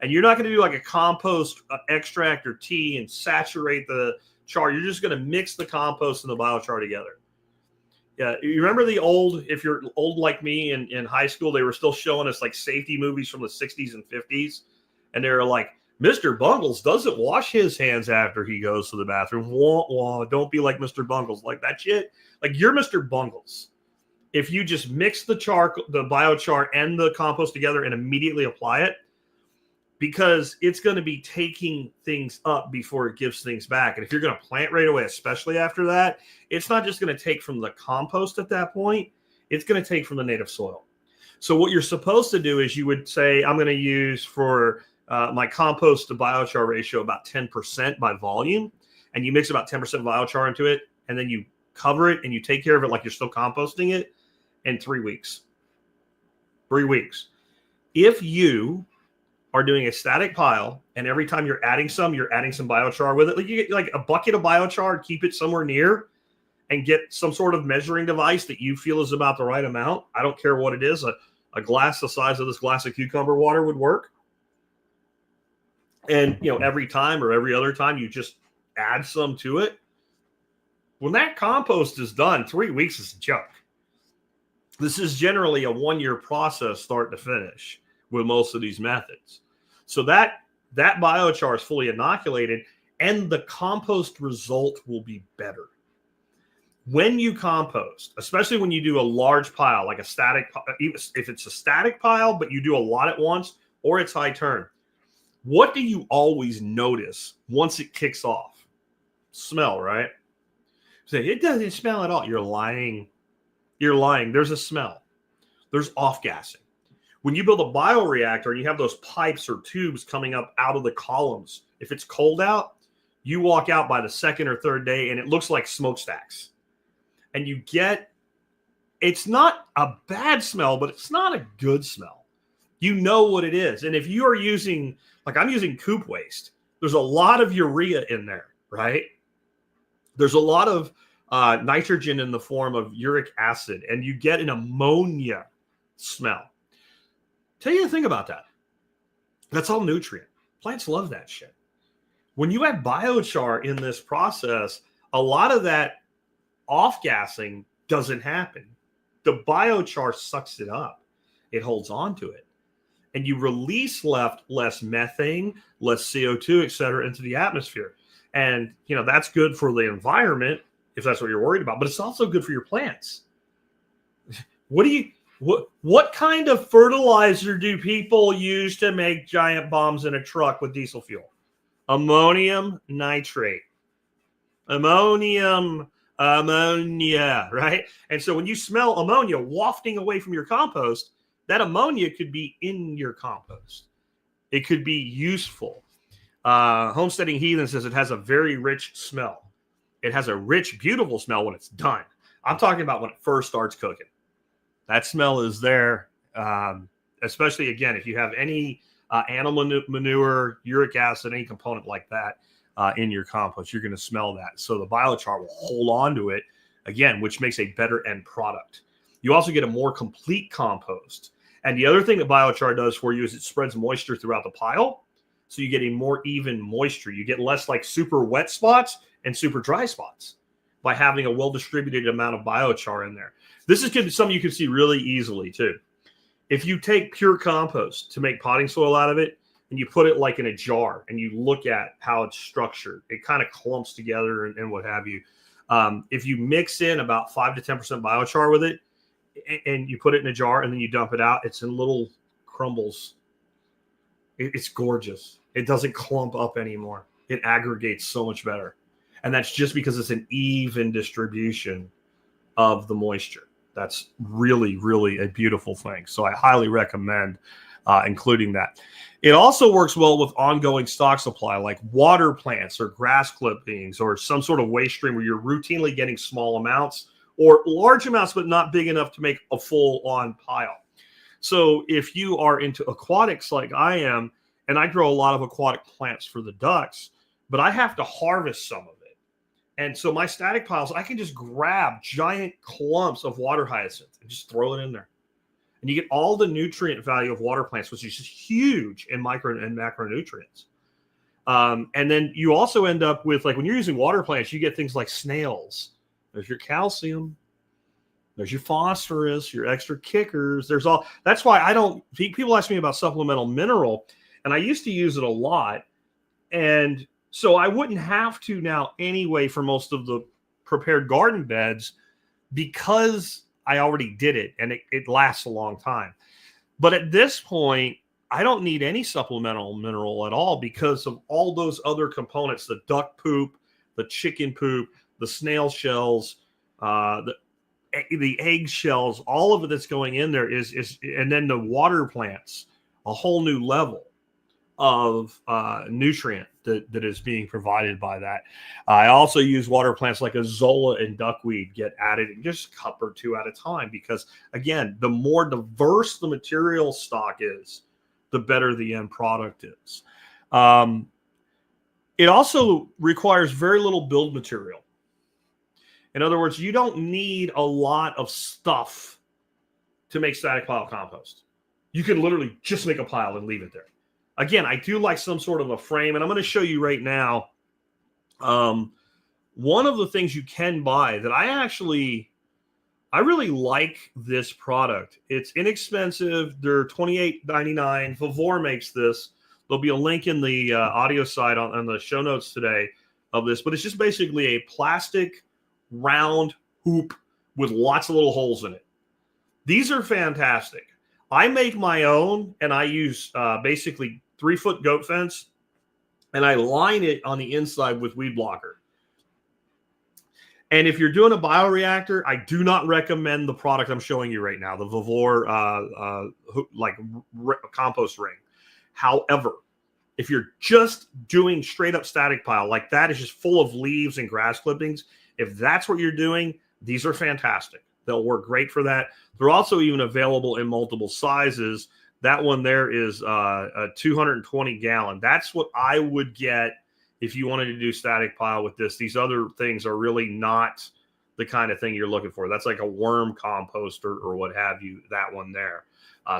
Speaker 1: And you're not going to do like a compost extract or tea and saturate the char. You're just going to mix the compost and the biochar together. Yeah, you remember the old, if you're old like me in high school, they were still showing us like safety movies from the 60s and 50s. And they were like, Mr. Bungles doesn't wash his hands after he goes to the bathroom. Wah, wah, don't be like Mr. Bungles. Like that shit. Like, you're Mr. Bungles. If you just mix the biochar and the compost together and immediately apply it, because it's going to be taking things up before it gives things back. And if you're going to plant right away, especially after that, it's not just going to take from the compost at that point. It's going to take from the native soil. So what you're supposed to do is you would say, I'm going to use for my compost to biochar ratio about 10% by volume. And you mix about 10% biochar into it. And then you cover it and you take care of it like you're still composting it in 3 weeks. 3 weeks. If you are doing a static pile, and every time you're adding some biochar with it, like you get like a bucket of biochar, keep it somewhere near, and get some sort of measuring device that you feel is about the right amount. I don't care what it is. A glass the size of this glass of cucumber water would work. And, every time or every other time you just add some to it. When that compost is done, 3 weeks is a joke. This is generally a 1-year process, start to finish, with most of these methods. So that biochar is fully inoculated, and the compost result will be better. When you compost, especially when you do a large pile, like a static, if it's a static pile, but you do a lot at once, or it's high turn, what do you always notice once it kicks off? Smell, right? Say, it doesn't smell at all. You're lying. You're lying. There's a smell. There's off-gassing. When you build a bioreactor and you have those pipes or tubes coming up out of the columns, if it's cold out, you walk out by the second or third day and it looks like smokestacks. And it's not a bad smell, but it's not a good smell. You know what it is. And if you are using, like I'm using coop waste, there's a lot of urea in there, right? There's a lot of nitrogen in the form of uric acid, and you get an ammonia smell. Tell you the thing about that. That's all nutrient. Plants love that shit. When you add biochar in this process, a lot of that off-gassing doesn't happen. The biochar sucks it up. It holds on to it. And you release less methane, less CO2, et cetera, into the atmosphere. And, that's good for the environment, if that's what you're worried about, but it's also good for your plants. What kind of fertilizer do people use to make giant bombs in a truck with diesel fuel? Ammonium nitrate. Ammonia, right? And so when you smell ammonia wafting away from your compost, that ammonia could be in your compost. It could be useful. Homesteading Heathen says it has a very rich smell. It has a rich, beautiful smell when it's done. I'm talking about when it first starts cooking. That smell is there, especially, again, if you have any animal manure, uric acid, any component like that in your compost, you're going to smell that. So the biochar will hold on to it, again, which makes a better end product. You also get a more complete compost. And the other thing that biochar does for you is it spreads moisture throughout the pile. So you get a more even moisture. You get less like super wet spots and super dry spots by having a well-distributed amount of biochar in there. This is something you can see really easily too. If you take pure compost to make potting soil out of it, and you put it like in a jar and you look at how it's structured, it kind of clumps together and what have you. If you mix in about 5 to 10% biochar with it, and you put it in a jar and then you dump it out, it's in little crumbles. It's gorgeous. It doesn't clump up anymore. It aggregates so much better. And that's just because it's an even distribution of the moisture. That's really, really a beautiful thing. So I highly recommend including that. It also works well with ongoing stock supply, like water plants or grass clippings or some sort of waste stream where you're routinely getting small amounts or large amounts, but not big enough to make a full-on pile. So if you are into aquatics like I am, and I grow a lot of aquatic plants for the ducks, but I have to harvest some of it. And so my static piles, I can just grab giant clumps of water hyacinth and just throw it in there. And you get all the nutrient value of water plants, which is just huge in micro and macronutrients. And then you also end up with, like when you're using water plants, you get things like snails. There's your calcium. There's your phosphorus, your extra kickers. There's all. That's why people ask me about supplemental mineral, and I used to use it a lot. And so I wouldn't have to now anyway for most of the prepared garden beds because I already did it and it lasts a long time. But at this point, I don't need any supplemental mineral at all because of all those other components, the duck poop, the chicken poop, the snail shells, the egg shells, all of it that's going in there is and then the water plants, a whole new level. of nutrient that is being provided by that. I also use water plants like Azolla and duckweed get added in just a cup or two at a time, because again, the more diverse the material stock is, the better the end product is. It also requires very little build material. In other words, you don't need a lot of stuff to make static pile compost. You can literally just make a pile and leave it there. Again, I do like some sort of a frame, and I'm going to show you right now. One of the things you can buy that I really like this product. It's inexpensive. They're $28.99. Vavor makes this. There'll be a link in the audio side on the show notes today of this, but it's just basically a plastic round hoop with lots of little holes in it. These are fantastic. I make my own, and I use basically 3-foot goat fence, and I line it on the inside with weed blocker. And if you're doing a bioreactor, I do not recommend the product I'm showing you right now, the Vavor compost ring. However, if you're just doing straight up static pile, like that is just full of leaves and grass clippings, if that's what you're doing, these are fantastic. They'll work great for that. They're also even available in multiple sizes. That one there is a 220 gallon. That's what I would get if you wanted to do static pile with this. These other things are really not the kind of thing you're looking for. That's like a worm composter or what have you, that one there.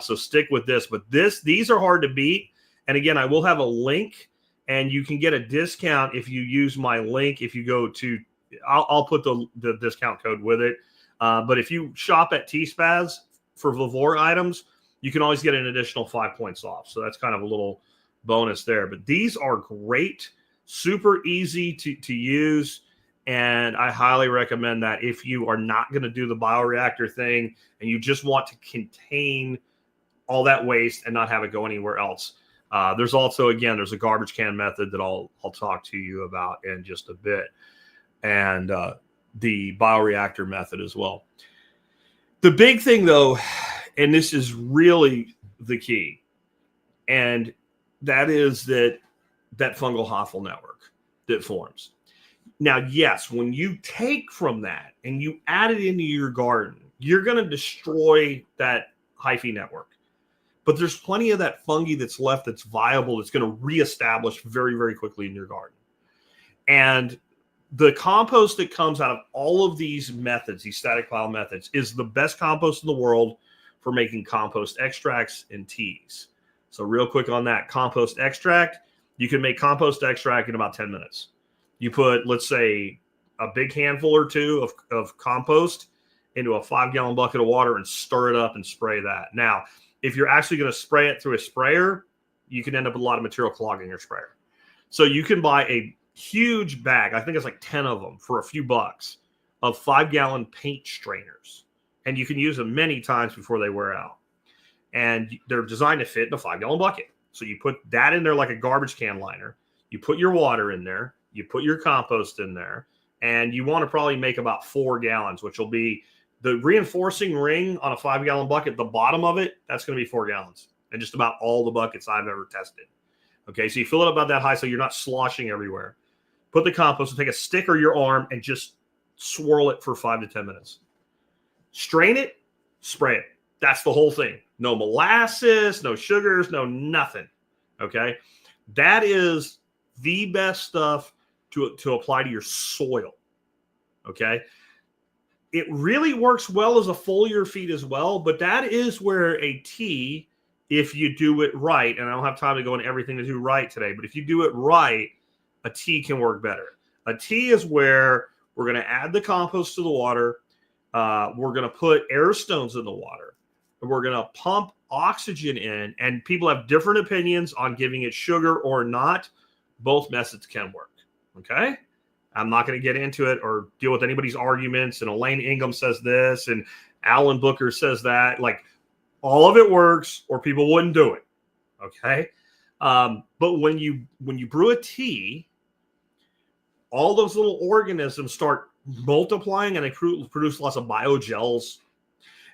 Speaker 1: So stick with this. But these are hard to beat. And again, I will have a link, and you can get a discount if you use my link. If you go to, I'll put the discount code with it. But if you shop at T-Spaz for Vavor items, you can always get an additional 5 points off. So that's kind of a little bonus there. But these are great, super easy to use. And I highly recommend that if you are not going to do the bioreactor thing and you just want to contain all that waste and not have it go anywhere else. There's also, again, there's a garbage can method that I'll talk to you about in just a bit. And the bioreactor method as well. The big thing, though, and this is really the key, and that is that fungal hostile network that forms. Now, yes, when you take from that and you add it into your garden, you're going to destroy that hyphae network. But there's plenty of that fungi that's left that's viable, that's going to reestablish very, very quickly in your garden. And the compost that comes out of all of these methods, these static pile methods, is the best compost in the world for making compost extracts and teas. So real quick on that, compost extract, you can make compost extract in about 10 minutes. You put, let's say, a big handful or two of compost into a 5-gallon bucket of water and stir it up and spray that. Now, if you're actually going to spray it through a sprayer, you can end up with a lot of material clogging your sprayer. So you can buy a huge bag, I think it's like 10 of them for a few bucks, of 5-gallon paint strainers. And you can use them many times before they wear out. And they're designed to fit in a 5-gallon bucket. So you put that in there like a garbage can liner. You put your water in there. You put your compost in there. And you want to probably make about 4 gallons, which will be the reinforcing ring on a 5-gallon bucket. The bottom of it, that's going to be 4 gallons. And just about all the buckets I've ever tested. Okay, so you fill it up about that high so you're not sloshing everywhere. Put the compost and take a stick or your arm and just swirl it for 5 to 10 minutes. Strain it, spray it. That's the whole thing. No molasses, no sugars, no nothing. Okay, that is the best stuff to apply to your soil. Okay, it really works well as a foliar feed as well, but that is where a tea, if you do it right, and I don't have time to go into everything to do right today, but if you do it right, a tea can work better. A tea is where we're going to add the compost to the water. We're going to put air stones in the water. And we're going to pump oxygen in. And people have different opinions on giving it sugar or not. Both methods can work. Okay? I'm not going to get into it or deal with anybody's arguments. And Elaine Ingham says this and Alan Booker says that. Like, all of it works or people wouldn't do it. Okay? But when you brew a tea, all those little organisms start multiplying and they produce lots of biogels.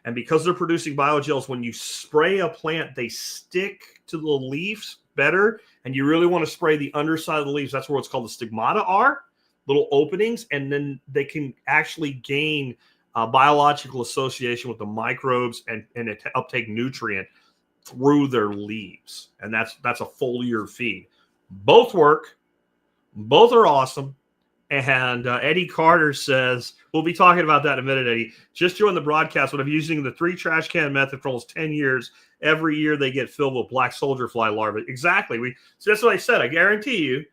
Speaker 1: And because they're producing biogels, when you spray a plant, they stick to the leaves better. And you really want to spray the underside of the leaves. That's where what's called the stigmata are, little openings. And then they can actually gain biological association with the microbes and uptake nutrient through their leaves. And that's a foliar feed. Both work. Both are awesome. And Eddie Carter says, we'll be talking about that in a minute, Eddie. Just joined the broadcast when I'm using the 3 trash can method for almost 10 years. Every year they get filled with black soldier fly larvae. Exactly. So that's what I said. I guarantee you,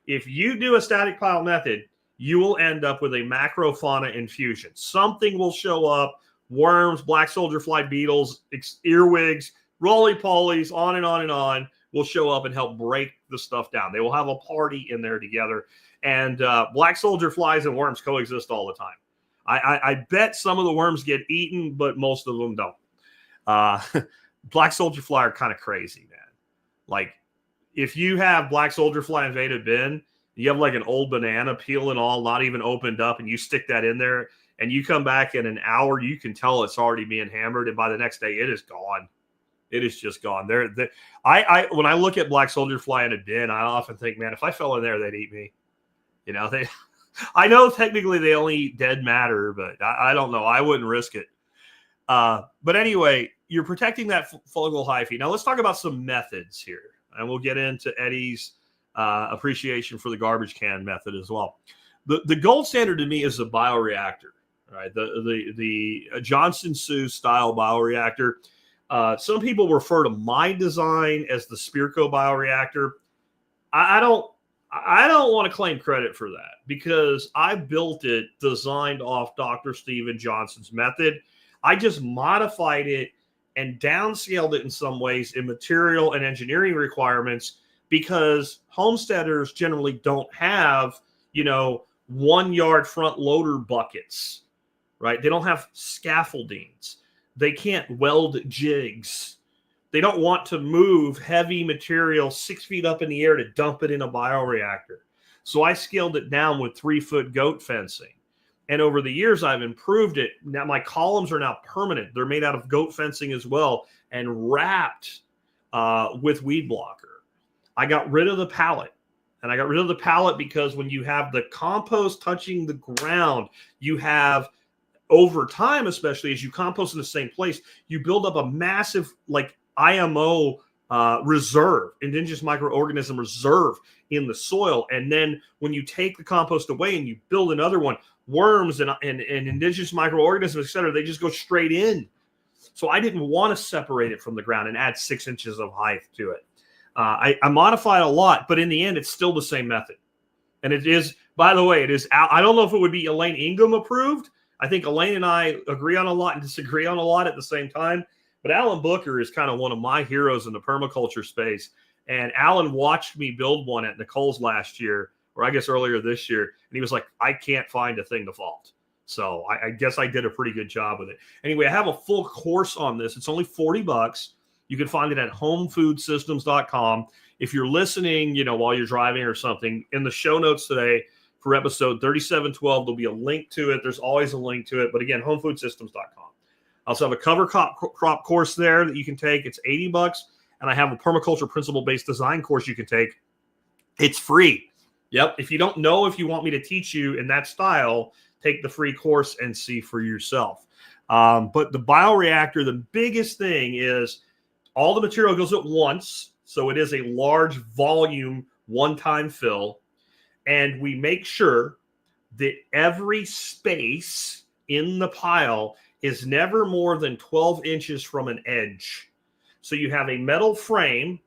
Speaker 1: if you do a static pile method, you will end up with a macrofauna infusion. Something will show up, worms, black soldier fly beetles, earwigs, roly-polies, on and on and on, will show up and help break the stuff down. They will have a party in there together. And black soldier flies and worms coexist all the time. I bet some of the worms get eaten, but most of them don't. Black soldier fly are kind of crazy, man. Like, if you have black soldier fly invaded bin, you have like an old banana peel and all, not even opened up, and you stick that in there, and you come back in an hour, you can tell it's already being hammered, and by the next day, it is gone. It is just gone. When I look at black soldier fly in a bin, I often think, man, if I fell in there, they'd eat me. You know, I know technically they only eat dead matter, but I don't know. I wouldn't risk it. But anyway, you're protecting that fungal hyphae. Now let's talk about some methods here, and we'll get into Eddie's appreciation for the garbage can method as well. The gold standard to me is the bioreactor, right? The Johnson Sioux style bioreactor. Some people refer to my design as the Spearco bioreactor. I don't want to claim credit for that because I built it designed off Dr. Steven Johnson's method. I just modified it and downscaled it in some ways in material and engineering requirements because homesteaders generally don't have, 1 yard front loader buckets, right? They don't have scaffoldings. They can't weld jigs. They don't want to move heavy material 6 feet up in the air to dump it in a bioreactor. So I scaled it down with 3-foot goat fencing. And over the years, I've improved it. Now my columns are now permanent. They're made out of goat fencing as well and wrapped with weed blocker. I got rid of the pallet. And I got rid of the pallet because when you have the compost touching the ground, you have, over time, especially as you compost in the same place, you build up a massive, IMO reserve, indigenous microorganism reserve in the soil. And then when you take the compost away and you build another one, worms and indigenous microorganisms, et cetera, they just go straight in. So I didn't want to separate it from the ground and add 6 inches of height to it. I modified a lot, but in the end, it's still the same method. And it is, by the way, I don't know if it would be Elaine Ingham approved. I think Elaine and I agree on a lot and disagree on a lot at the same time. But Alan Booker is kind of one of my heroes in the permaculture space. And Alan watched me build one at Nicole's last year, or I guess earlier this year. And he was like, I can't find a thing to fault. So I guess I did a pretty good job with it. Anyway, I have a full course on this. It's only $40. You can find it at homefoodsystems.com. If you're listening, while you're driving or something, in the show notes today for episode 3712, there'll be a link to it. There's always a link to it. But again, homefoodsystems.com. I also have a cover crop course there that you can take. It's $80. And I have a permaculture principle-based design course you can take. It's free. Yep. If you don't know if you want me to teach you in that style, take the free course and see for yourself. But the bioreactor, the biggest thing is all the material goes at once. So it is a large volume, one-time fill. And we make sure that every space in the pile is never more than 12 inches from an edge. So you have a metal frame,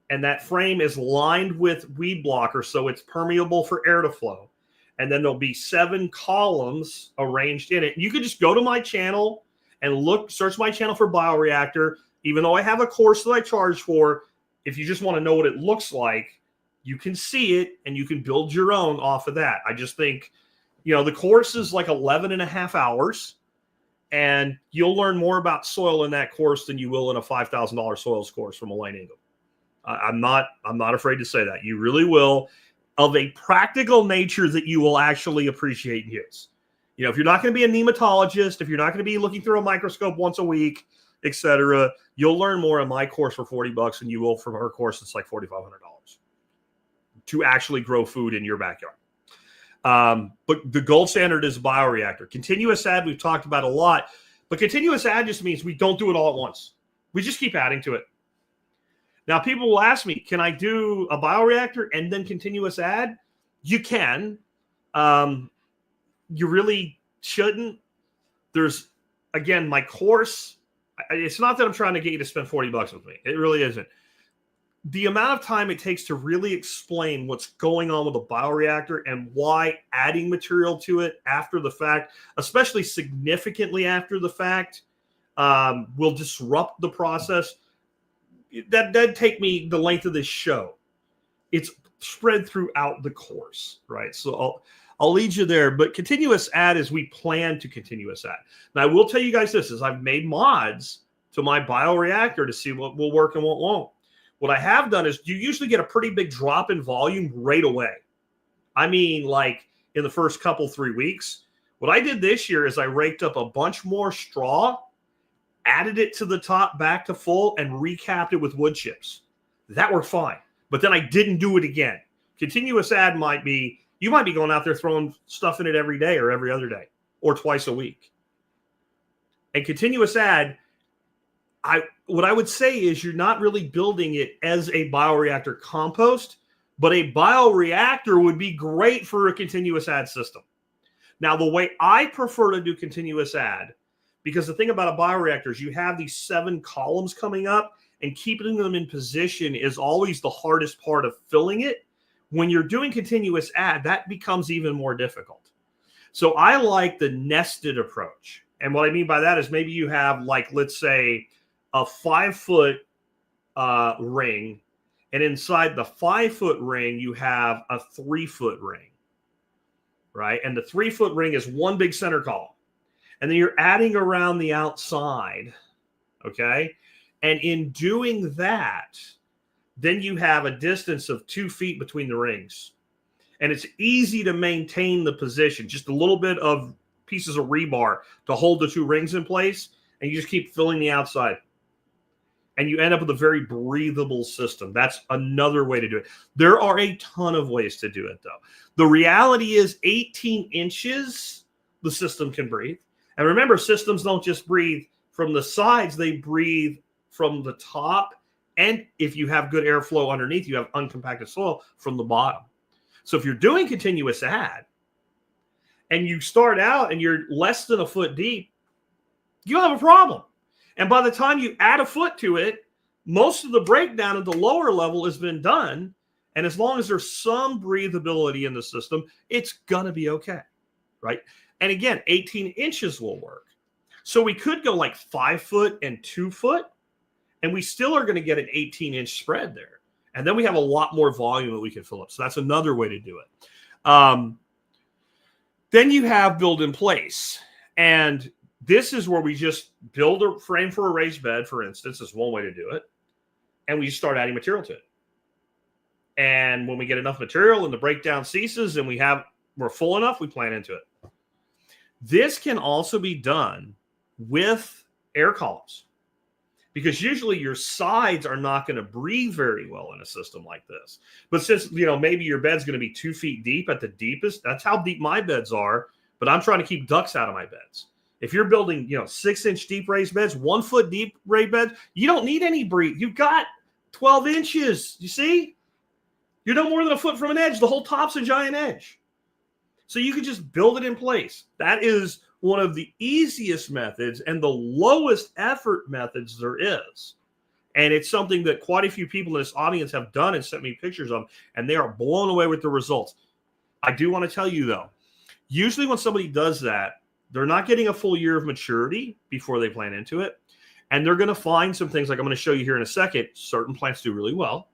Speaker 1: and that frame is lined with weed blocker, so it's permeable for air to flow. And then there'll be 7 columns arranged in it. You could just go to my channel and search my channel for Bioreactor. Even though I have a course that I charge for, if you just want to know what it looks like, you can see it and you can build your own off of that. I just think, the course is like 11 and a half hours. And you'll learn more about soil in that course than you will in a $5,000 soils course from Elaine Ingham. I'm not afraid to say that. You really will, of a practical nature that you will actually appreciate and use. If you're not going to be a nematologist, if you're not going to be looking through a microscope once a week, etc., you'll learn more in my course for $40 than you will from her course. It's like $4,500 to actually grow food in your backyard. But the gold standard is bioreactor. Continuous add, we've talked about a lot, but continuous add just means we don't do it all at once. We just keep adding to it. Now, people will ask me, can I do a bioreactor and then continuous add? You can. You really shouldn't. There's, again, my course. It's not that I'm trying to get you to spend $40 with me. It really isn't. The amount of time it takes to really explain what's going on with a bioreactor and why adding material to it after the fact, especially significantly after the fact, will disrupt the process. That'd take me the length of this show. It's spread throughout the course, right? So I'll lead you there. But continuous add is we plan to continuous add. Now, I will tell you guys this, is I've made mods to my bioreactor to see what will work and what won't. What I have done is you usually get a pretty big drop in volume right away. I mean, like in the first 3 weeks. What I did this year is I raked up a bunch more straw, added it to the top back to full, and recapped it with wood chips. That worked fine. But then I didn't do it again. Continuous add might be, you might be going out there throwing stuff in it every day or every other day or twice a week. And continuous add, what I would say is you're not really building it as a bioreactor compost, but a bioreactor would be great for a continuous add system. Now, the way I prefer to do continuous add, because the thing about a bioreactor is you have these 7 columns coming up, and keeping them in position is always the hardest part of filling it. When you're doing continuous add, that becomes even more difficult. So I like the nested approach. And what I mean by that is maybe you have, like, let's say, a 5-foot ring, and inside the 5-foot ring, you have a 3-foot ring, right? And the 3-foot ring is one big center column. And then you're adding around the outside, okay? And in doing that, then you have a distance of 2 feet between the rings. And it's easy to maintain the position, just a little bit of pieces of rebar to hold the 2 rings in place, and you just keep filling the outside. And you end up with a very breathable system. That's another way to do it. There are a ton of ways to do it, though. The reality is 18 inches, the system can breathe. And remember, systems don't just breathe from the sides. They breathe from the top. And if you have good airflow underneath, you have uncompacted soil from the bottom. So if you're doing continuous add and you start out and you're less than a foot deep, you have a problem. And by the time you add a foot to it, most of the breakdown at the lower level has been done. And as long as there's some breathability in the system, it's going to be okay, right? And again, 18 inches will work. So we could go like 5 foot and 2 foot, and we still are going to get an 18-inch spread there. And then we have a lot more volume that we can fill up. So that's another way to do it. Then you have build in place. And this is where we just build a frame for a raised bed, for instance, is one way to do it. And we start adding material to it. And when we get enough material and the breakdown ceases and we're full enough, we plant into it. This can also be done with air columns, because usually your sides are not going to breathe very well in a system like this. But since, maybe your bed's going to be 2 feet deep at the deepest, that's how deep my beds are. But I'm trying to keep ducks out of my beds. If you're building, 6-inch deep raised beds, 1 foot deep raised beds, you don't need any breathe. You've got 12 inches. You see? You're no more than a foot from an edge. The whole top's a giant edge. So you can just build it in place. That is one of the easiest methods and the lowest effort methods there is. And it's something that quite a few people in this audience have done and sent me pictures of, and they are blown away with the results. I do want to tell you, though, usually when somebody does that, they're not getting a full year of maturity before they plant into it. And they're going to find some things, like I'm going to show you here in a second. Certain plants do really well.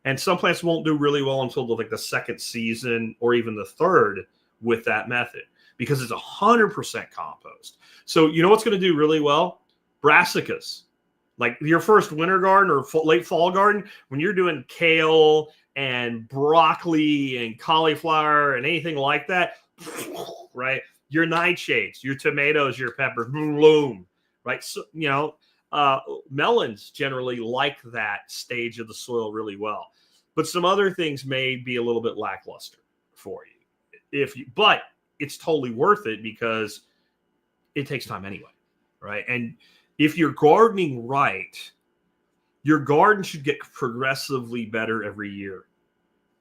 Speaker 1: And some plants won't do really well until the second season or even the third with that method, because it's 100% compost. So you know what's going to do really well? Brassicas. Like your first winter garden or late fall garden, when you're doing kale and broccoli and cauliflower and anything like that, right? your nightshades, your tomatoes, your peppers, bloom, right? So, melons generally like that stage of the soil really well. But some other things may be a little bit lackluster for you. But it's totally worth it because it takes time anyway, right? And if you're gardening right, your garden should get progressively better every year,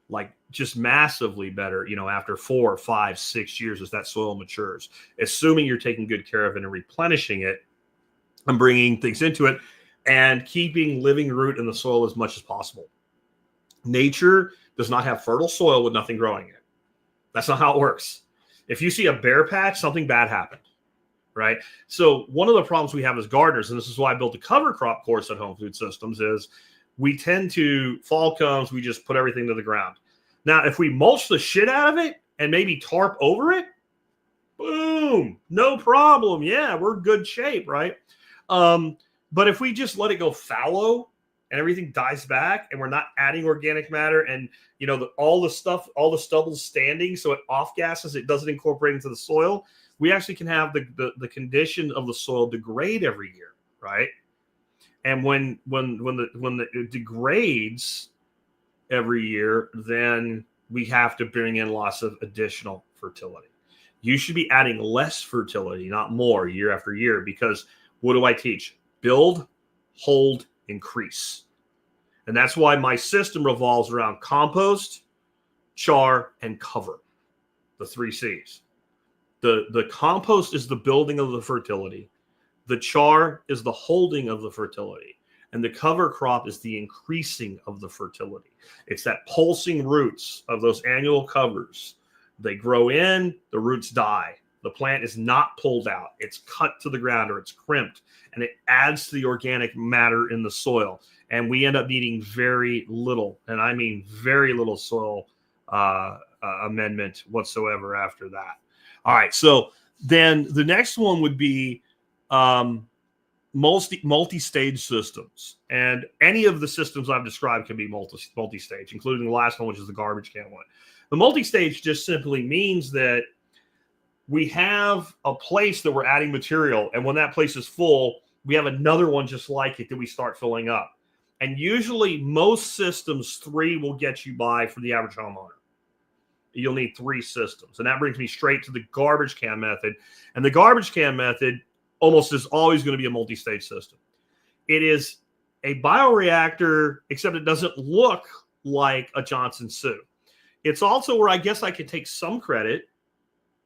Speaker 1: like just massively better, after 4, 5, 6 years as that soil matures, assuming you're taking good care of it and replenishing it and bringing things into it and keeping living root in the soil as much as possible. Nature does not have fertile soil with nothing growing in it. That's not how it works. If you see a bare patch, something bad happened, right? So one of the problems we have as gardeners, and this is why I built the cover crop course at Home Food Systems, is we tend to, fall comes, we just put everything to the ground. Now, if we mulch the shit out of it and maybe tarp over it, boom, no problem. Yeah, we're good shape, right? But if we just let it go fallow and everything dies back and we're not adding organic matter and, all the stubble's standing, so it off gases, it doesn't incorporate into the soil, we actually can have the condition of the soil degrade every year, right? And when it degrades every year, then we have to bring in lots of additional fertility. You should be adding less fertility, not more, year after year, because what do I teach? Build, hold, increase. And that's why my system revolves around compost, char, and cover, the 3 C's. The compost is the building of the fertility. The char is the holding of the fertility. And the cover crop is the increasing of the fertility. It's that pulsing roots of those annual covers. They grow in, the roots die. The plant is not pulled out. It's cut to the ground or it's crimped, and it adds to the organic matter in the soil. And we end up needing very little, and I mean very little soil amendment whatsoever after that. All right, so then the next one would be multi-stage systems. And any of the systems I've described can be multi-stage, including the last one, which is the garbage can one. The multi-stage just simply means that we have a place that we're adding material, and when that place is full, we have another one just like it that we start filling up. And usually most systems, 3 will get you by for the average homeowner. You'll need 3 systems. And that brings me straight to the garbage can method. And the garbage can method almost is always going to be a multi-stage system. It is a bioreactor, except it doesn't look like a Johnson Sioux. It's also where I guess I could take some credit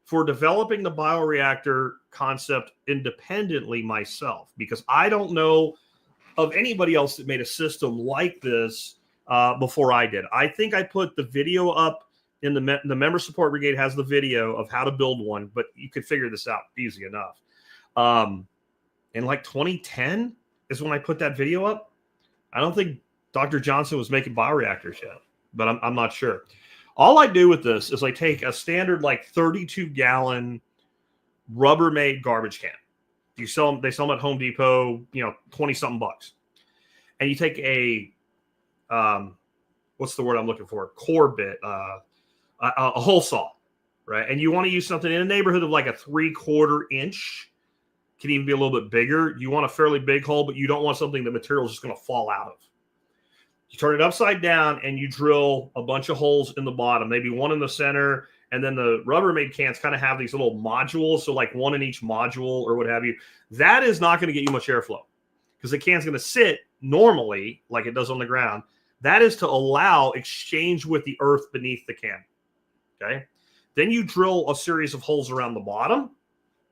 Speaker 1: for developing the bioreactor concept independently myself, because I don't know of anybody else that made a system like this before I did. I think I put the video up in the member support brigade has the video of how to build one, but you could figure this out easy enough. In like 2010 is when I put that video up. I don't think Dr. Johnson was making bioreactors yet, but I'm not sure. All I do with this is I take a standard like 32-gallon Rubbermaid garbage can. They sell them at Home Depot, 20-something bucks. And you take a, what's the word I'm looking for? Core bit, a hole saw, right? And you want to use something in the neighborhood of like a 3/4 inch. Can even be a little bit bigger. You want a fairly big hole, but you don't want something the material is just going to fall out of. You turn it upside down and you drill a bunch of holes in the bottom, maybe one in the center. And then the Rubbermaid cans kind of have these little modules. So like one in each module or what have you. That is not going to get you much airflow because the can's going to sit normally like it does on the ground. That is to allow exchange with the earth beneath the can. Okay. Then you drill a series of holes around the bottom,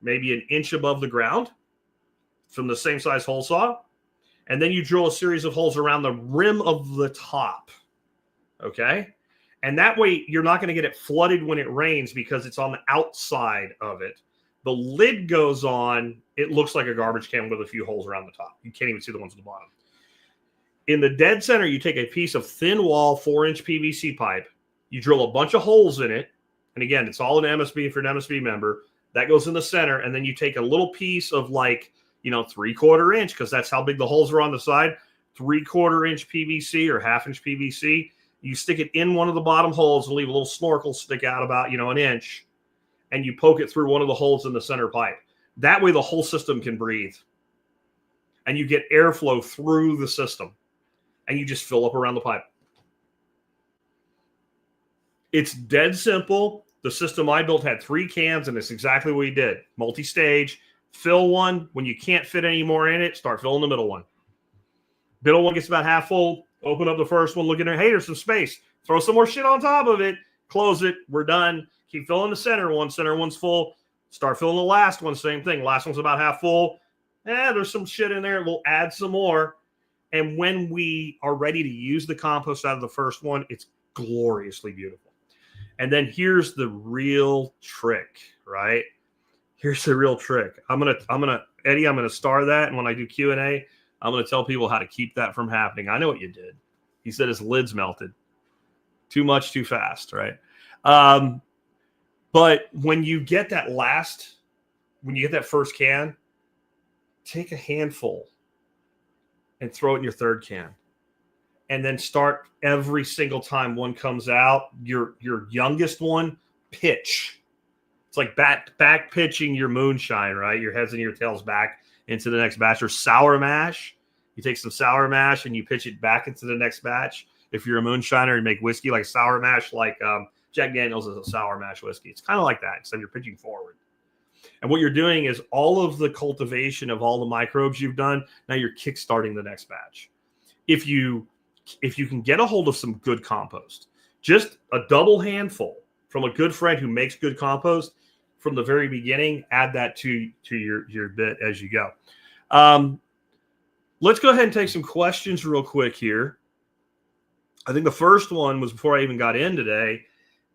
Speaker 1: maybe an inch above the ground from the same size hole saw. And then you drill a series of holes around the rim of the top. Okay. And that way you're not going to get it flooded when it rains because it's on the outside of it. The lid goes on. It looks like a garbage can with a few holes around the top. You can't even see the ones at the bottom. In the dead center, you take a piece of thin wall, 4-inch PVC pipe. You drill a bunch of holes in it. And again, it's all an MSB for an MSB member. That goes in the center. And then you take a little piece of like, 3/4 inch, because that's how big the holes are on the side, 3/4 inch PVC or 1/2 inch PVC. You stick it in one of the bottom holes and leave a little snorkel stick out about, an inch. and you poke it through one of the holes in the center pipe. That way the whole system can breathe. And you get airflow through the system. And you just fill up around the pipe. It's dead simple. The system I built had 3 cans, and it's exactly what we did. Multi-stage, fill one. When you can't fit any more in it, start filling the middle one. Middle one gets about half full. Open up the first one, look in there. Hey, there's some space. Throw some more shit on top of it. Close it. We're done. Keep filling the center one. Center one's full. Start filling the last one. Same thing. Last one's about half full. There's some shit in there. We'll add some more. And when we are ready to use the compost out of the first one, it's gloriously beautiful. And then here's the real trick, right? Here's the real trick. Eddie, I'm gonna star that, and when I do Q&A, I'm gonna tell people how to keep that from happening. I know what you did. He said his lid's melted. Too much, too fast, right? But when you get that first can, take a handful and throw it in your third can. And then start every single time one comes out, your youngest one, pitch. It's like back pitching your moonshine, right? Your heads and your tails back into the next batch. Or sour mash. You take some sour mash and you pitch it back into the next batch. If you're a moonshiner, you make whiskey like sour mash, like Jack Daniels is a sour mash whiskey. It's kind of like that, except you're pitching forward. And what you're doing is all of the cultivation of all the microbes you've done, now you're kickstarting the next batch. If you can get a hold of some good compost, just a double handful from a good friend who makes good compost from the very beginning, add that to your bit as you go. Let's go ahead and take some questions real quick here. I think the first one was before I even got in today,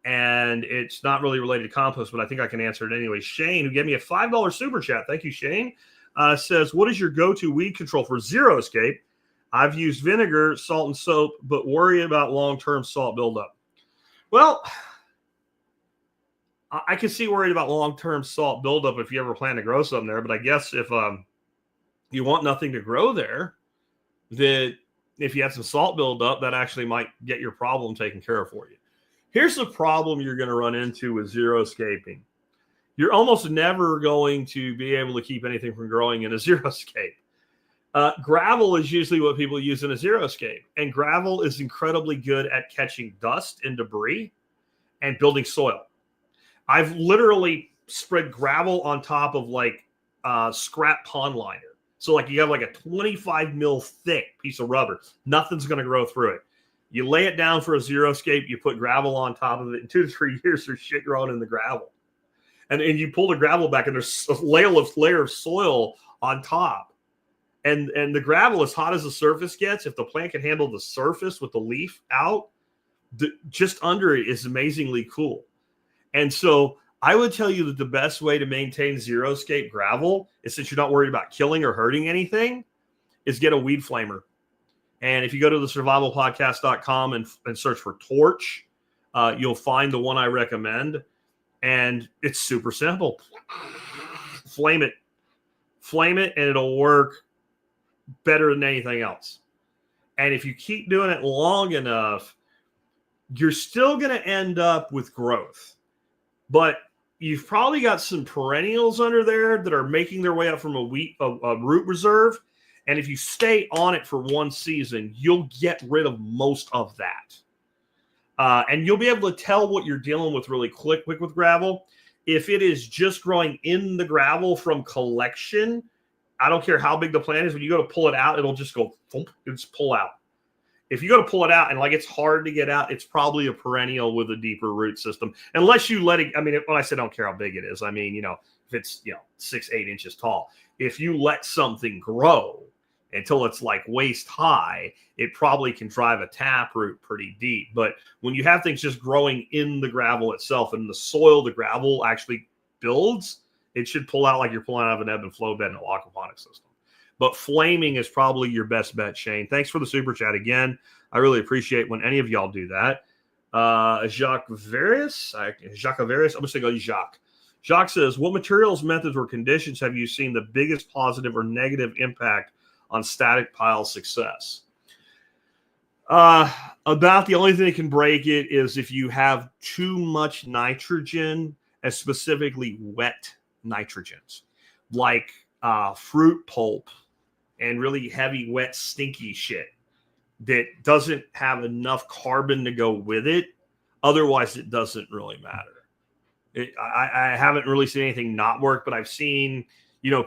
Speaker 1: and it's not really related to compost, but I think I can answer it anyway. Shane, who gave me a $5 super chat, thank you, Shane, says, what is your go-to weed control for zero escape? I've used vinegar, salt, and soap, but worry about long-term salt buildup. Well, I can see worried about long-term salt buildup if you ever plan to grow something there, but I guess if you want nothing to grow there, that if you have some salt buildup, that actually might get your problem taken care of for you. Here's the problem you're going to run into with zero escaping. You're almost never going to be able to keep anything from growing in a zero escape. Gravel is usually what people use in a zero escape. And gravel is incredibly good at catching dust and debris and building soil. I've literally spread gravel on top of like scrap pond liner. So like you have like a 25 mil thick piece of rubber. Nothing's going to grow through it. You lay it down for a zero escape. You put gravel on top of it. In 2 to 3 years, there's shit growing in the gravel. And you pull the gravel back and there's a layer of soil on top. And the gravel, as hot as the surface gets, if the plant can handle the surface with the leaf out, just under it is amazingly cool. And so I would tell you that the best way to maintain zero escape gravel is, since you're not worried about killing or hurting anything, is get a weed flamer. And if you go to the survivalpodcast.com and search for torch, you'll find the one I recommend. And it's super simple. Flame it, and it'll work better than anything else. And if you keep doing it long enough, you're still going to end up with growth. But you've probably got some perennials under there that are making their way up from a root reserve. And if you stay on it for one season, you'll get rid of most of that. And you'll be able to tell what you're dealing with really quick with gravel. If it is just growing in the gravel from collection, I don't care how big the plant is. When you go to pull it out, it'll just go, it'll just pull out. If you go to pull it out and like it's hard to get out, it's probably a perennial with a deeper root system. Unless you let it, I mean, when I say don't care how big it is, I mean, if it's, 6-8 inches tall, if you let something grow until it's like waist high, it probably can drive a taproot pretty deep. But when you have things just growing in the gravel itself and the soil, the gravel actually builds, it should pull out like you're pulling out of an ebb and flow bed in an aquaponics system. But flaming is probably your best bet, Shane. Thanks for the super chat again. I really appreciate when any of y'all do that. Jacques Varius, I'm going to say go Jacques. Jacques says, what materials, methods, or conditions have you seen the biggest positive or negative impact on static pile success? About the only thing that can break it is if you have too much nitrogen and specifically wet nitrogens, like fruit pulp and really heavy, wet, stinky shit that doesn't have enough carbon to go with it. Otherwise, it doesn't really matter. I haven't really seen anything not work, but I've seen,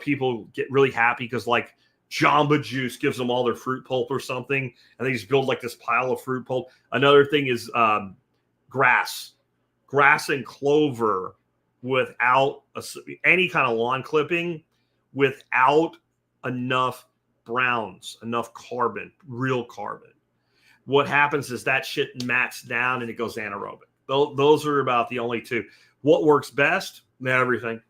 Speaker 1: people get really happy because like Jamba Juice gives them all their fruit pulp or something, and they just build like this pile of fruit pulp. Another thing is grass and clover without any kind of lawn clipping, without enough browns, enough carbon, real carbon. What happens is that shit mats down and it goes anaerobic. Those are about the only two. What works best? Everything.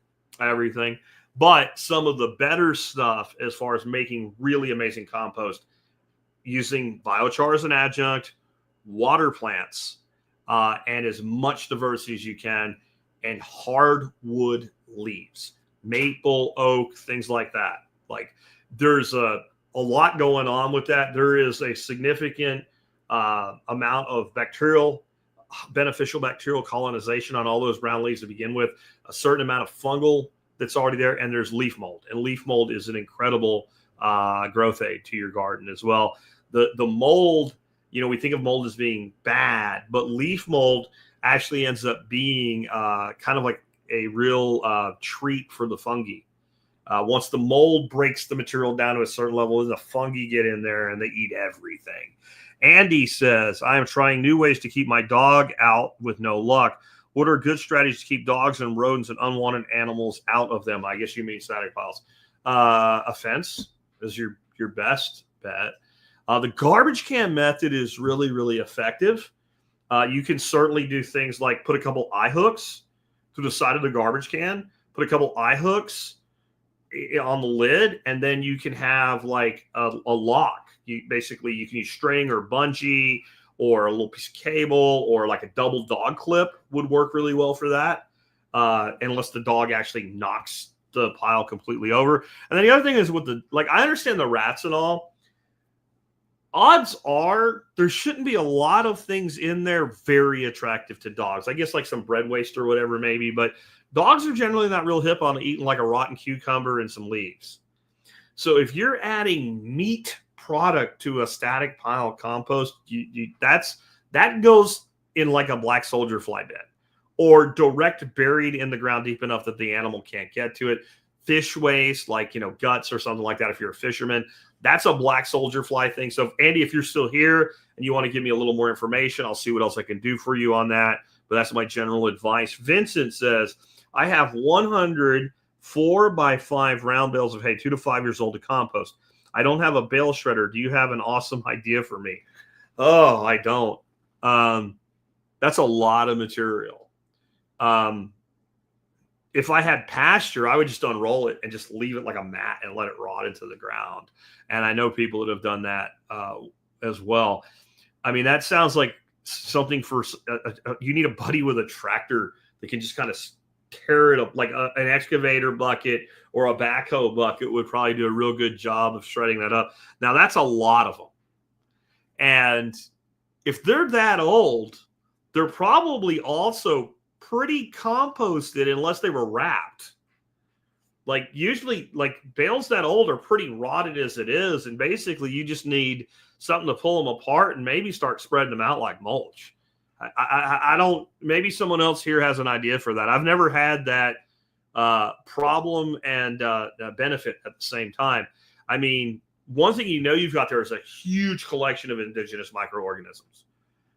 Speaker 1: But some of the better stuff as far as making really amazing compost, using biochar as an adjunct, water plants, and as much diversity as you can, and hardwood leaves, maple, oak, things like that. Like there's a lot going on with that. There is a significant amount of beneficial bacterial colonization on all those brown leaves to begin with, a certain amount of fungal that's already there, and there's leaf mold. And leaf mold is an incredible growth aid to your garden as well. The mold, we think of mold as being bad, but leaf mold actually ends up being kind of like a real treat for the fungi. Once the mold breaks the material down to a certain level, the fungi get in there and they eat everything. Andy says, I am trying new ways to keep my dog out with no luck. What are good strategies to keep dogs and rodents and unwanted animals out of them? I guess you mean static piles. A fence is your best bet. The garbage can method is really, really effective. You can certainly do things like put a couple eye hooks to the side of the garbage can, put a couple eye hooks on the lid, and then you can have like a lock. You can use string or bungee or a little piece of cable, or like a double dog clip would work really well for that, unless the dog actually knocks the pile completely over. And then the other thing is I understand the rats and all. Odds are there shouldn't be a lot of things in there very attractive to dogs. I guess like some bread waste or whatever maybe, but dogs are generally not real hip on eating like a rotten cucumber and some leaves. So if you're adding meat product to a static pile compost, that goes in like a black soldier fly bed, or direct buried in the ground deep enough that the animal can't get to it. Fish waste, like guts or something like that. If you're a fisherman, that's a black soldier fly thing. So Andy, if you're still here and you want to give me a little more information, I'll see what else I can do for you on that. But that's my general advice. Vincent says, I have 100 4x5 round bales of hay, 2 to 5 years old, to compost. I don't have a bale shredder. Do you have an awesome idea for me? Oh, I don't. That's a lot of material. If I had pasture, I would just unroll it and just leave it like a mat and let it rot into the ground. And I know people that have done that as well. I mean, that sounds like something for you need a buddy with a tractor that can just kind of tear it up, like an excavator bucket or a backhoe bucket would probably do a real good job of shredding that up. Now, that's a lot of them. And if they're that old, they're probably also pretty composted unless they were wrapped. Like usually, like bales that old are pretty rotted as it is. And basically you just need something to pull them apart and maybe start spreading them out like mulch. I don't, maybe someone else here has an idea for that. I've never had that problem and benefit at the same time. I mean, one thing you've got there is a huge collection of indigenous microorganisms.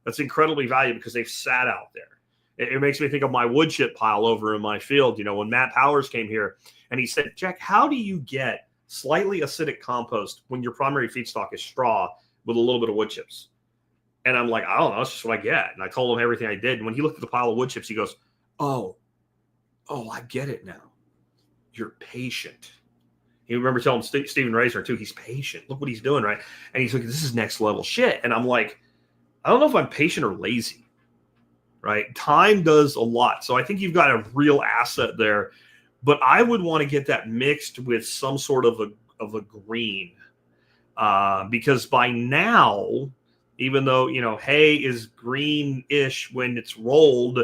Speaker 1: That's incredibly valuable because they've sat out there. It makes me think of my wood chip pile over in my field. When Matt Powers came here and he said, Jack, how do you get slightly acidic compost when your primary feedstock is straw with a little bit of wood chips? And I'm like, I don't know. That's just what I get. And I told him everything I did. And when he looked at the pile of wood chips, he goes, oh, I get it now. You're patient. You remember telling Stephen Razor too, he's patient. Look what he's doing, right? And he's like, this is next level shit. And I'm like, I don't know if I'm patient or lazy, right? Time does a lot. So I think you've got a real asset there. But I would want to get that mixed with some sort of a green. Because by now, even though, hay is greenish when it's rolled,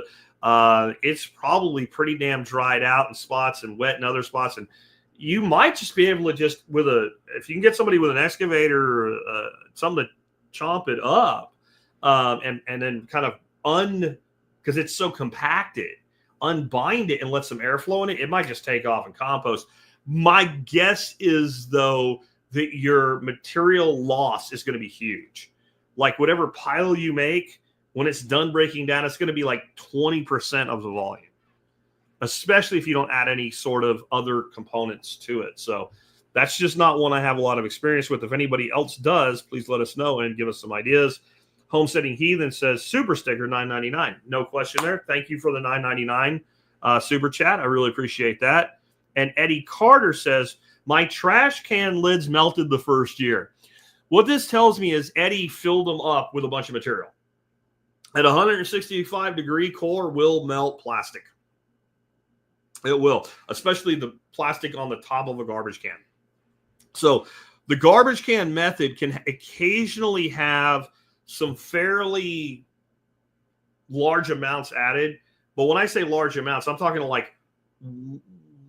Speaker 1: it's probably pretty damn dried out in spots and wet in other spots. And you might just be able to just if you can get somebody with an excavator or something to chomp it up and then kind of because it's so compacted, unbind it and let some airflow in it, it might just take off and compost. My guess is, though, that your material loss is going to be huge. Like whatever pile you make, when it's done breaking down, it's going to be like 20% of the volume, especially if you don't add any sort of other components to it. So that's just not one I have a lot of experience with. If anybody else does, please let us know and give us some ideas. Homesteading Heathen says, super sticker, $9.99. No question there. Thank you for the $9.99 super chat. I really appreciate that. And Eddie Carter says, my trash can lids melted the first year. What this tells me is Eddie filled them up with a bunch of material. At 165-degree core will melt plastic. It will, especially the plastic on the top of a garbage can. So the garbage can method can occasionally have some fairly large amounts added. But when I say large amounts, I'm talking like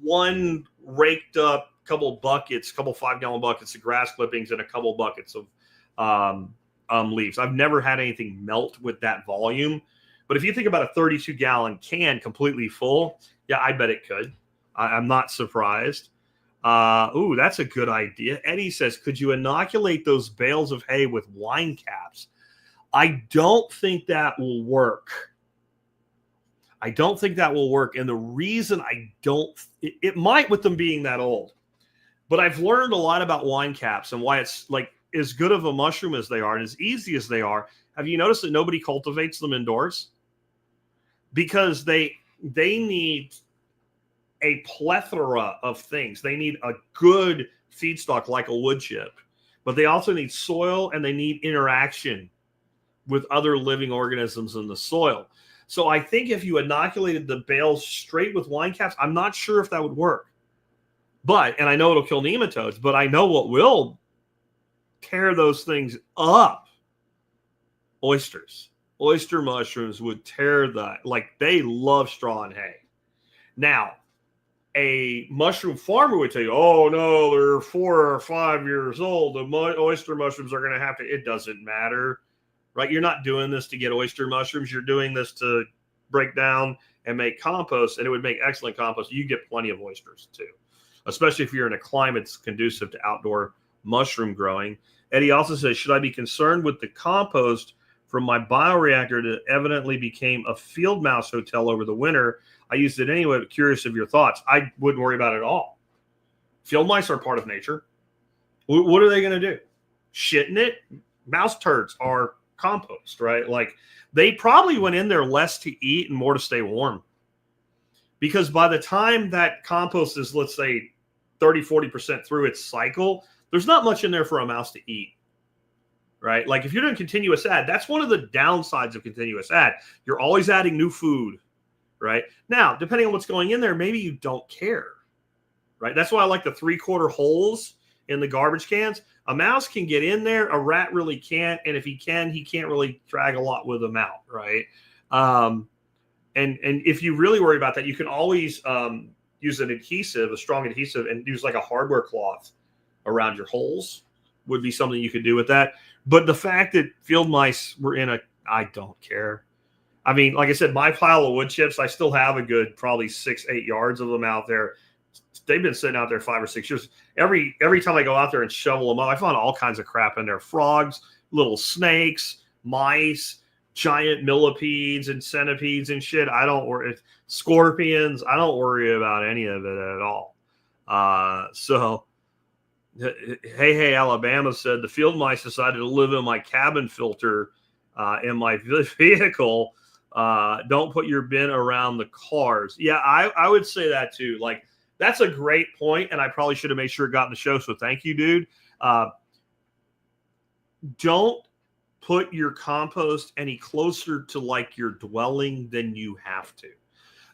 Speaker 1: one raked up couple buckets, couple 5-gallon buckets of grass clippings and a couple buckets of leaves. I've never had anything melt with that volume. But if you think about a 32-gallon can completely full, yeah, I bet it could. I'm not surprised. Ooh, that's a good idea. Eddie says, could you inoculate those bales of hay with wine caps? I don't think that will work. I don't think that will work. And the reason it might with them being that old. But I've learned a lot about wine caps and why it's like as good of a mushroom as they are and as easy as they are. Have you noticed that nobody cultivates them indoors? Because they need a plethora of things. They need a good feedstock like a wood chip, but they also need soil and they need interaction with other living organisms in the soil. So I think if you inoculated the bales straight with wine caps, I'm not sure if that would work. And I know it'll kill nematodes, but I know what will tear those things up. Oysters. Oyster mushrooms would tear that. Like, they love straw and hay. Now, a mushroom farmer would tell you, oh, no, they're 4 or 5 years old. The oyster mushrooms are going to have to. It doesn't matter, right? You're not doing this to get oyster mushrooms. You're doing this to break down and make compost, and it would make excellent compost. You get plenty of oysters, too, especially if you're in a climate that's conducive to outdoor mushroom growing. Eddie also says, should I be concerned with the compost from my bioreactor that evidently became a field mouse hotel over the winter? I used it anyway, but curious of your thoughts. I wouldn't worry about it at all. Field mice are part of nature. What are they going to do? Shit in it? Mouse turds are compost, right? Like, they probably went in there less to eat and more to stay warm. Because by the time that compost is, let's say, 30-40% through its cycle, there's not much in there for a mouse to eat, right? Like, if you're doing continuous add, that's one of the downsides of continuous add. You're always adding new food, right? Now, depending on what's going in there, maybe you don't care, right? That's why I like the 3/4 holes in the garbage cans. A mouse can get in there, a rat really can't, and if he can't really drag a lot with him out, right? And if you really worry about that, you can always use an adhesive, a strong adhesive, and use like a hardware cloth around your holes would be something you could do with that. But the fact that field mice were I don't care. I mean, like I said, my pile of wood chips, I still have a good probably 6-8 yards of them out there. They've been sitting out there 5 or 6 years. Every time I go out there and shovel them up, I find all kinds of crap in there. Frogs, little snakes, mice, giant millipedes and centipedes and shit. I don't worry. Scorpions. I don't worry about any of it at all. So, hey, Alabama said the field mice decided to live in my cabin filter in my vehicle. Don't put your bin around the cars. Yeah, I would say that too. Like, that's a great point, and I probably should have made sure it got in the show, so thank you, dude. Don't put your compost any closer to, like, your dwelling than you have to.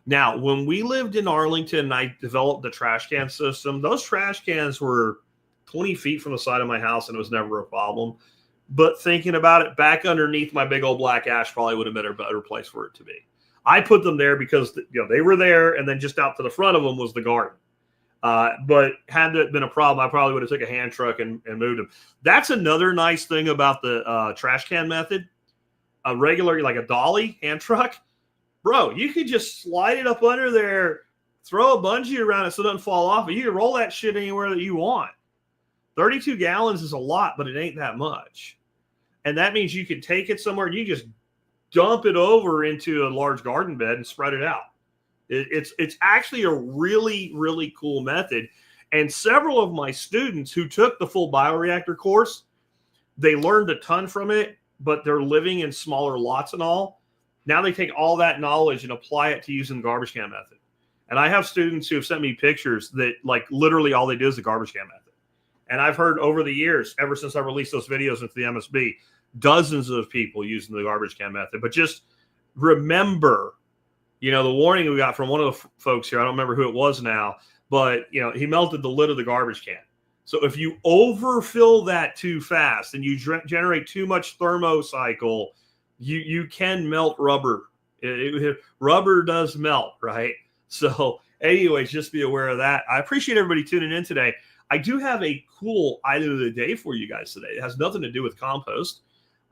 Speaker 1: Now, when we lived in Arlington and I developed the trash can system, those trash cans were 20 feet from the side of my house, and it was never a problem. But thinking about it, back underneath my big old black ash probably would have been a better place for it to be. I put them there because they were there, and then just out to the front of them was the garden. But had that been a problem, I probably would have took a hand truck and moved them. That's another nice thing about the trash can method. A regular, like a dolly hand truck, bro, you could just slide it up under there, throw a bungee around it so it doesn't fall off, and you can roll that shit anywhere that you want. 32 gallons is a lot, but it ain't that much. And that means you can take it somewhere and you just dump it over into a large garden bed and spread it out. It's actually a really, really cool method. And several of my students who took the full bioreactor course, they learned a ton from it, but they're living in smaller lots and all. Now they take all that knowledge and apply it to using the garbage can method. And I have students who have sent me pictures that like literally all they do is the garbage can method. And I've heard over the years, ever since I released those videos into the MSB, dozens of people using the garbage can method. But just remember, the warning we got from one of the folks here, I don't remember who it was now, but, he melted the lid of the garbage can. So if you overfill that too fast and you generate too much thermocycle, you can melt rubber. Rubber does melt, right? So anyways, just be aware of that. I appreciate everybody tuning in today. I do have a cool item of the day for you guys today. It has nothing to do with compost.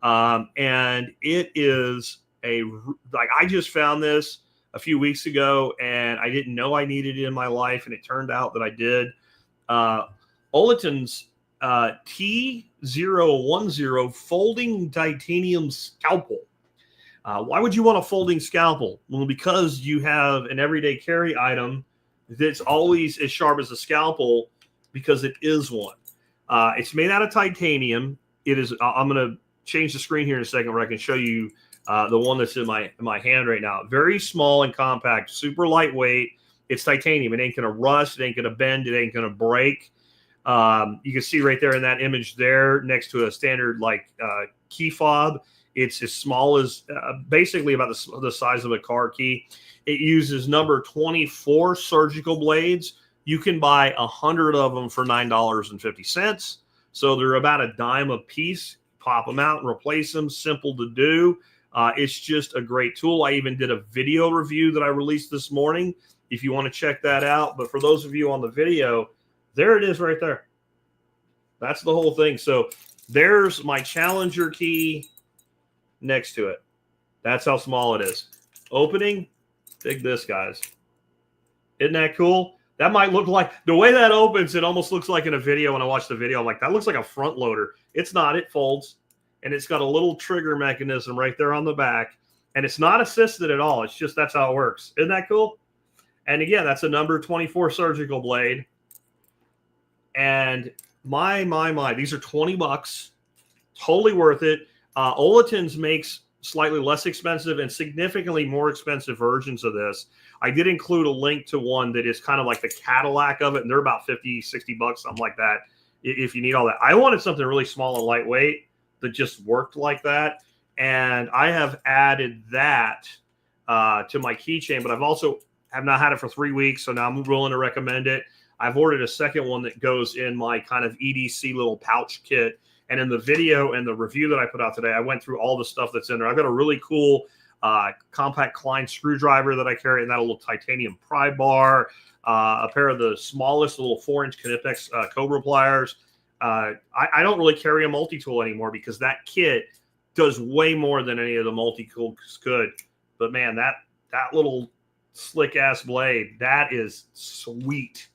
Speaker 1: And it is I just found this a few weeks ago and I didn't know I needed it in my life. And it turned out that I did. Olaton's T010 folding titanium scalpel. Why would you want a folding scalpel? Well, because you have an everyday carry item that's always as sharp as a scalpel because it is one. It's made out of titanium. It is. I'm going to change the screen here in a second where I can show you the one that's in my hand right now. Very small and compact, super lightweight. It's titanium. It ain't going to rust. It ain't going to bend. It ain't going to break. You can see right there in that image there next to a standard key fob. It's as small as basically about the size of a car key. It uses number 24 surgical blades. You can buy 100 of them for $9.50. So they're about a dime a piece. Pop them out and replace them. Simple to do. It's just a great tool. I even did a video review that I released this morning if you want to check that out. But for those of you on the video, there it is right there. That's the whole thing. So there's my Challenger key next to it. That's how small it is. Opening, dig this, guys. Isn't that cool? That might look like, the way that opens, it almost looks like in a video when I watch the video, I'm like, that looks like a front loader. It's not. It folds. And it's got a little trigger mechanism right there on the back. And it's not assisted at all. It's just that's how it works. Isn't that cool? And again, that's a number 24 surgical blade. And my, these are $20. Totally worth it. Olaton's makes slightly less expensive and significantly more expensive versions of this. I did include a link to one that is kind of like the Cadillac of it, and they're about $50, $60, something like that, if you need all that. I wanted something really small and lightweight that just worked like that, and I have added that to my keychain, but I've also have not had it for 3 weeks, so now I'm willing to recommend it. I've ordered a second one that goes in my kind of EDC little pouch kit. And in the video and the review that I put out today, I went through all the stuff that's in there. I've got a really cool compact Klein screwdriver that I carry, and that little titanium pry bar, a pair of the smallest little 4-inch Knipex Cobra pliers. I don't really carry a multi-tool anymore because that kit does way more than any of the multi-tools could. But man, that little slick-ass blade, that is sweet.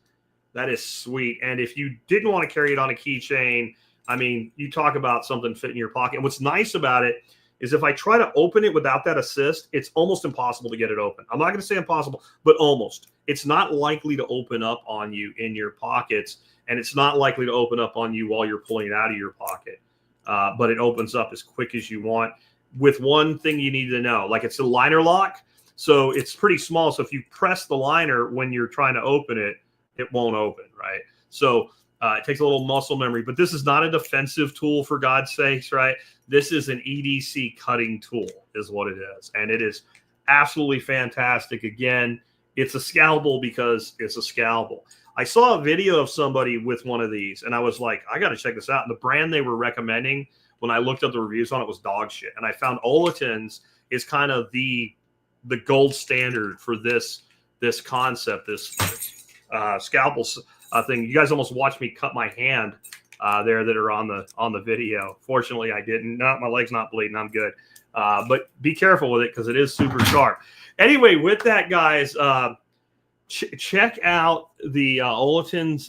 Speaker 1: That is sweet. And if you didn't want to carry it on a keychain, I mean, you talk about something fit in your pocket. And what's nice about it is if I try to open it without that assist, it's almost impossible to get it open. I'm not going to say impossible, but almost. It's not likely to open up on you in your pockets, and it's not likely to open up on you while you're pulling it out of your pocket. But it opens up as quick as you want with one thing you need to know. Like, it's a liner lock, so it's pretty small. So if you press the liner when you're trying to open it, it won't open, right? So it takes a little muscle memory, but this is not a defensive tool, for God's sakes, right? This is an EDC cutting tool is what it is. And it is absolutely fantastic. Again, it's a scalpel because it's a scalpel. I saw a video of somebody with one of these, and I was like, I got to check this out. And the brand they were recommending, when I looked up the reviews on it, was dog shit. And I found Olaton's is kind of the the gold standard for this concept, this scalpel thing. You guys almost watched me cut my hand there that are on the video. Fortunately, I didn't. My leg's not bleeding. I'm good. But be careful with it because it is super sharp. Anyway, with that, guys, check out the Olatin's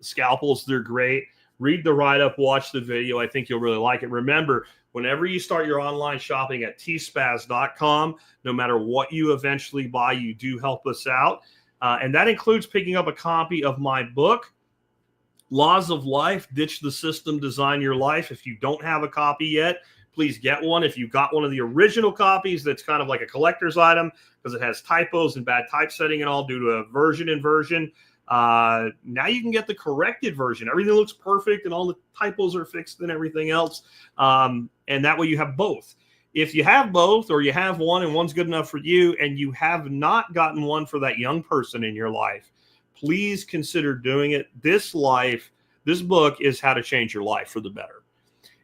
Speaker 1: scalpels. They're great. Read the write-up, watch the video. I think you'll really like it. Remember, whenever you start your online shopping at tspaz.com, no matter what you eventually buy, you do help us out. And that includes picking up a copy of my book, Laws of Life, Ditch the System, Design Your Life. If you don't have a copy yet, please get one. If you've got one of the original copies, that's kind of like a collector's item because it has typos and bad typesetting and all due to a version inversion. Now you can get the corrected version. Everything looks perfect and all the typos are fixed and everything else. And that way you have both. If you have both, or you have one and one's good enough for you, and you have not gotten one for that young person in your life, please consider doing it. This book is how to change your life for the better.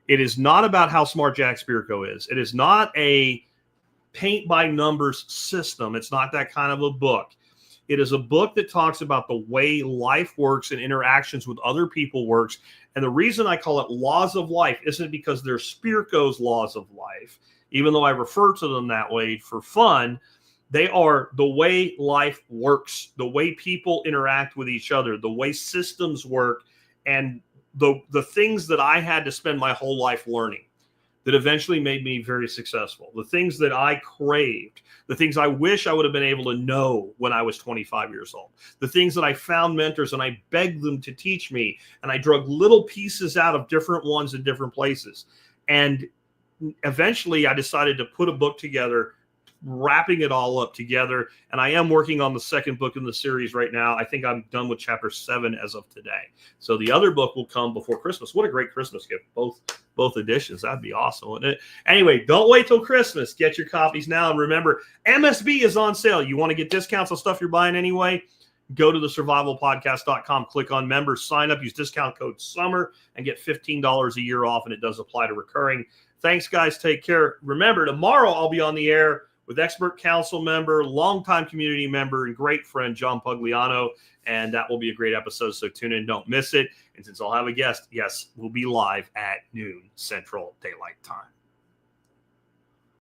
Speaker 1: It is not about how smart Jack Spirko is. It is not a paint by numbers system. It's not that kind of a book. It is a book that talks about the way life works and interactions with other people works. And the reason I call it Laws of Life isn't because they're Spirko's Laws of Life, even though I refer to them that way for fun. They are the way life works, the way people interact with each other, the way systems work, and the things that I had to spend my whole life learning that eventually made me very successful, the things that I craved, the things I wish I would have been able to know when I was 25 years old, the things that I found mentors and I begged them to teach me, and I drug little pieces out of different ones in different places. And eventually I decided to put a book together, wrapping it all up together. And I am working on the second book in the series right now. I think I'm done with chapter 7 as of today. So the other book will come before Christmas. What a great Christmas gift. Both editions. That'd be awesome, wouldn't it? Anyway, don't wait till Christmas. Get your copies now. And remember, MSB is on sale. You want to get discounts on stuff you're buying anyway? Go to thesurvivalpodcast.com, click on members, sign up, use discount code SUMMER, and get $15 a year off. And it does apply to recurring. Thanks, guys. Take care. Remember, tomorrow I'll be on the air with expert council member, longtime community member, and great friend John Pugliano. And that will be a great episode, so tune in, don't miss it. And since I'll have a guest, yes, we'll be live at noon Central Daylight Time.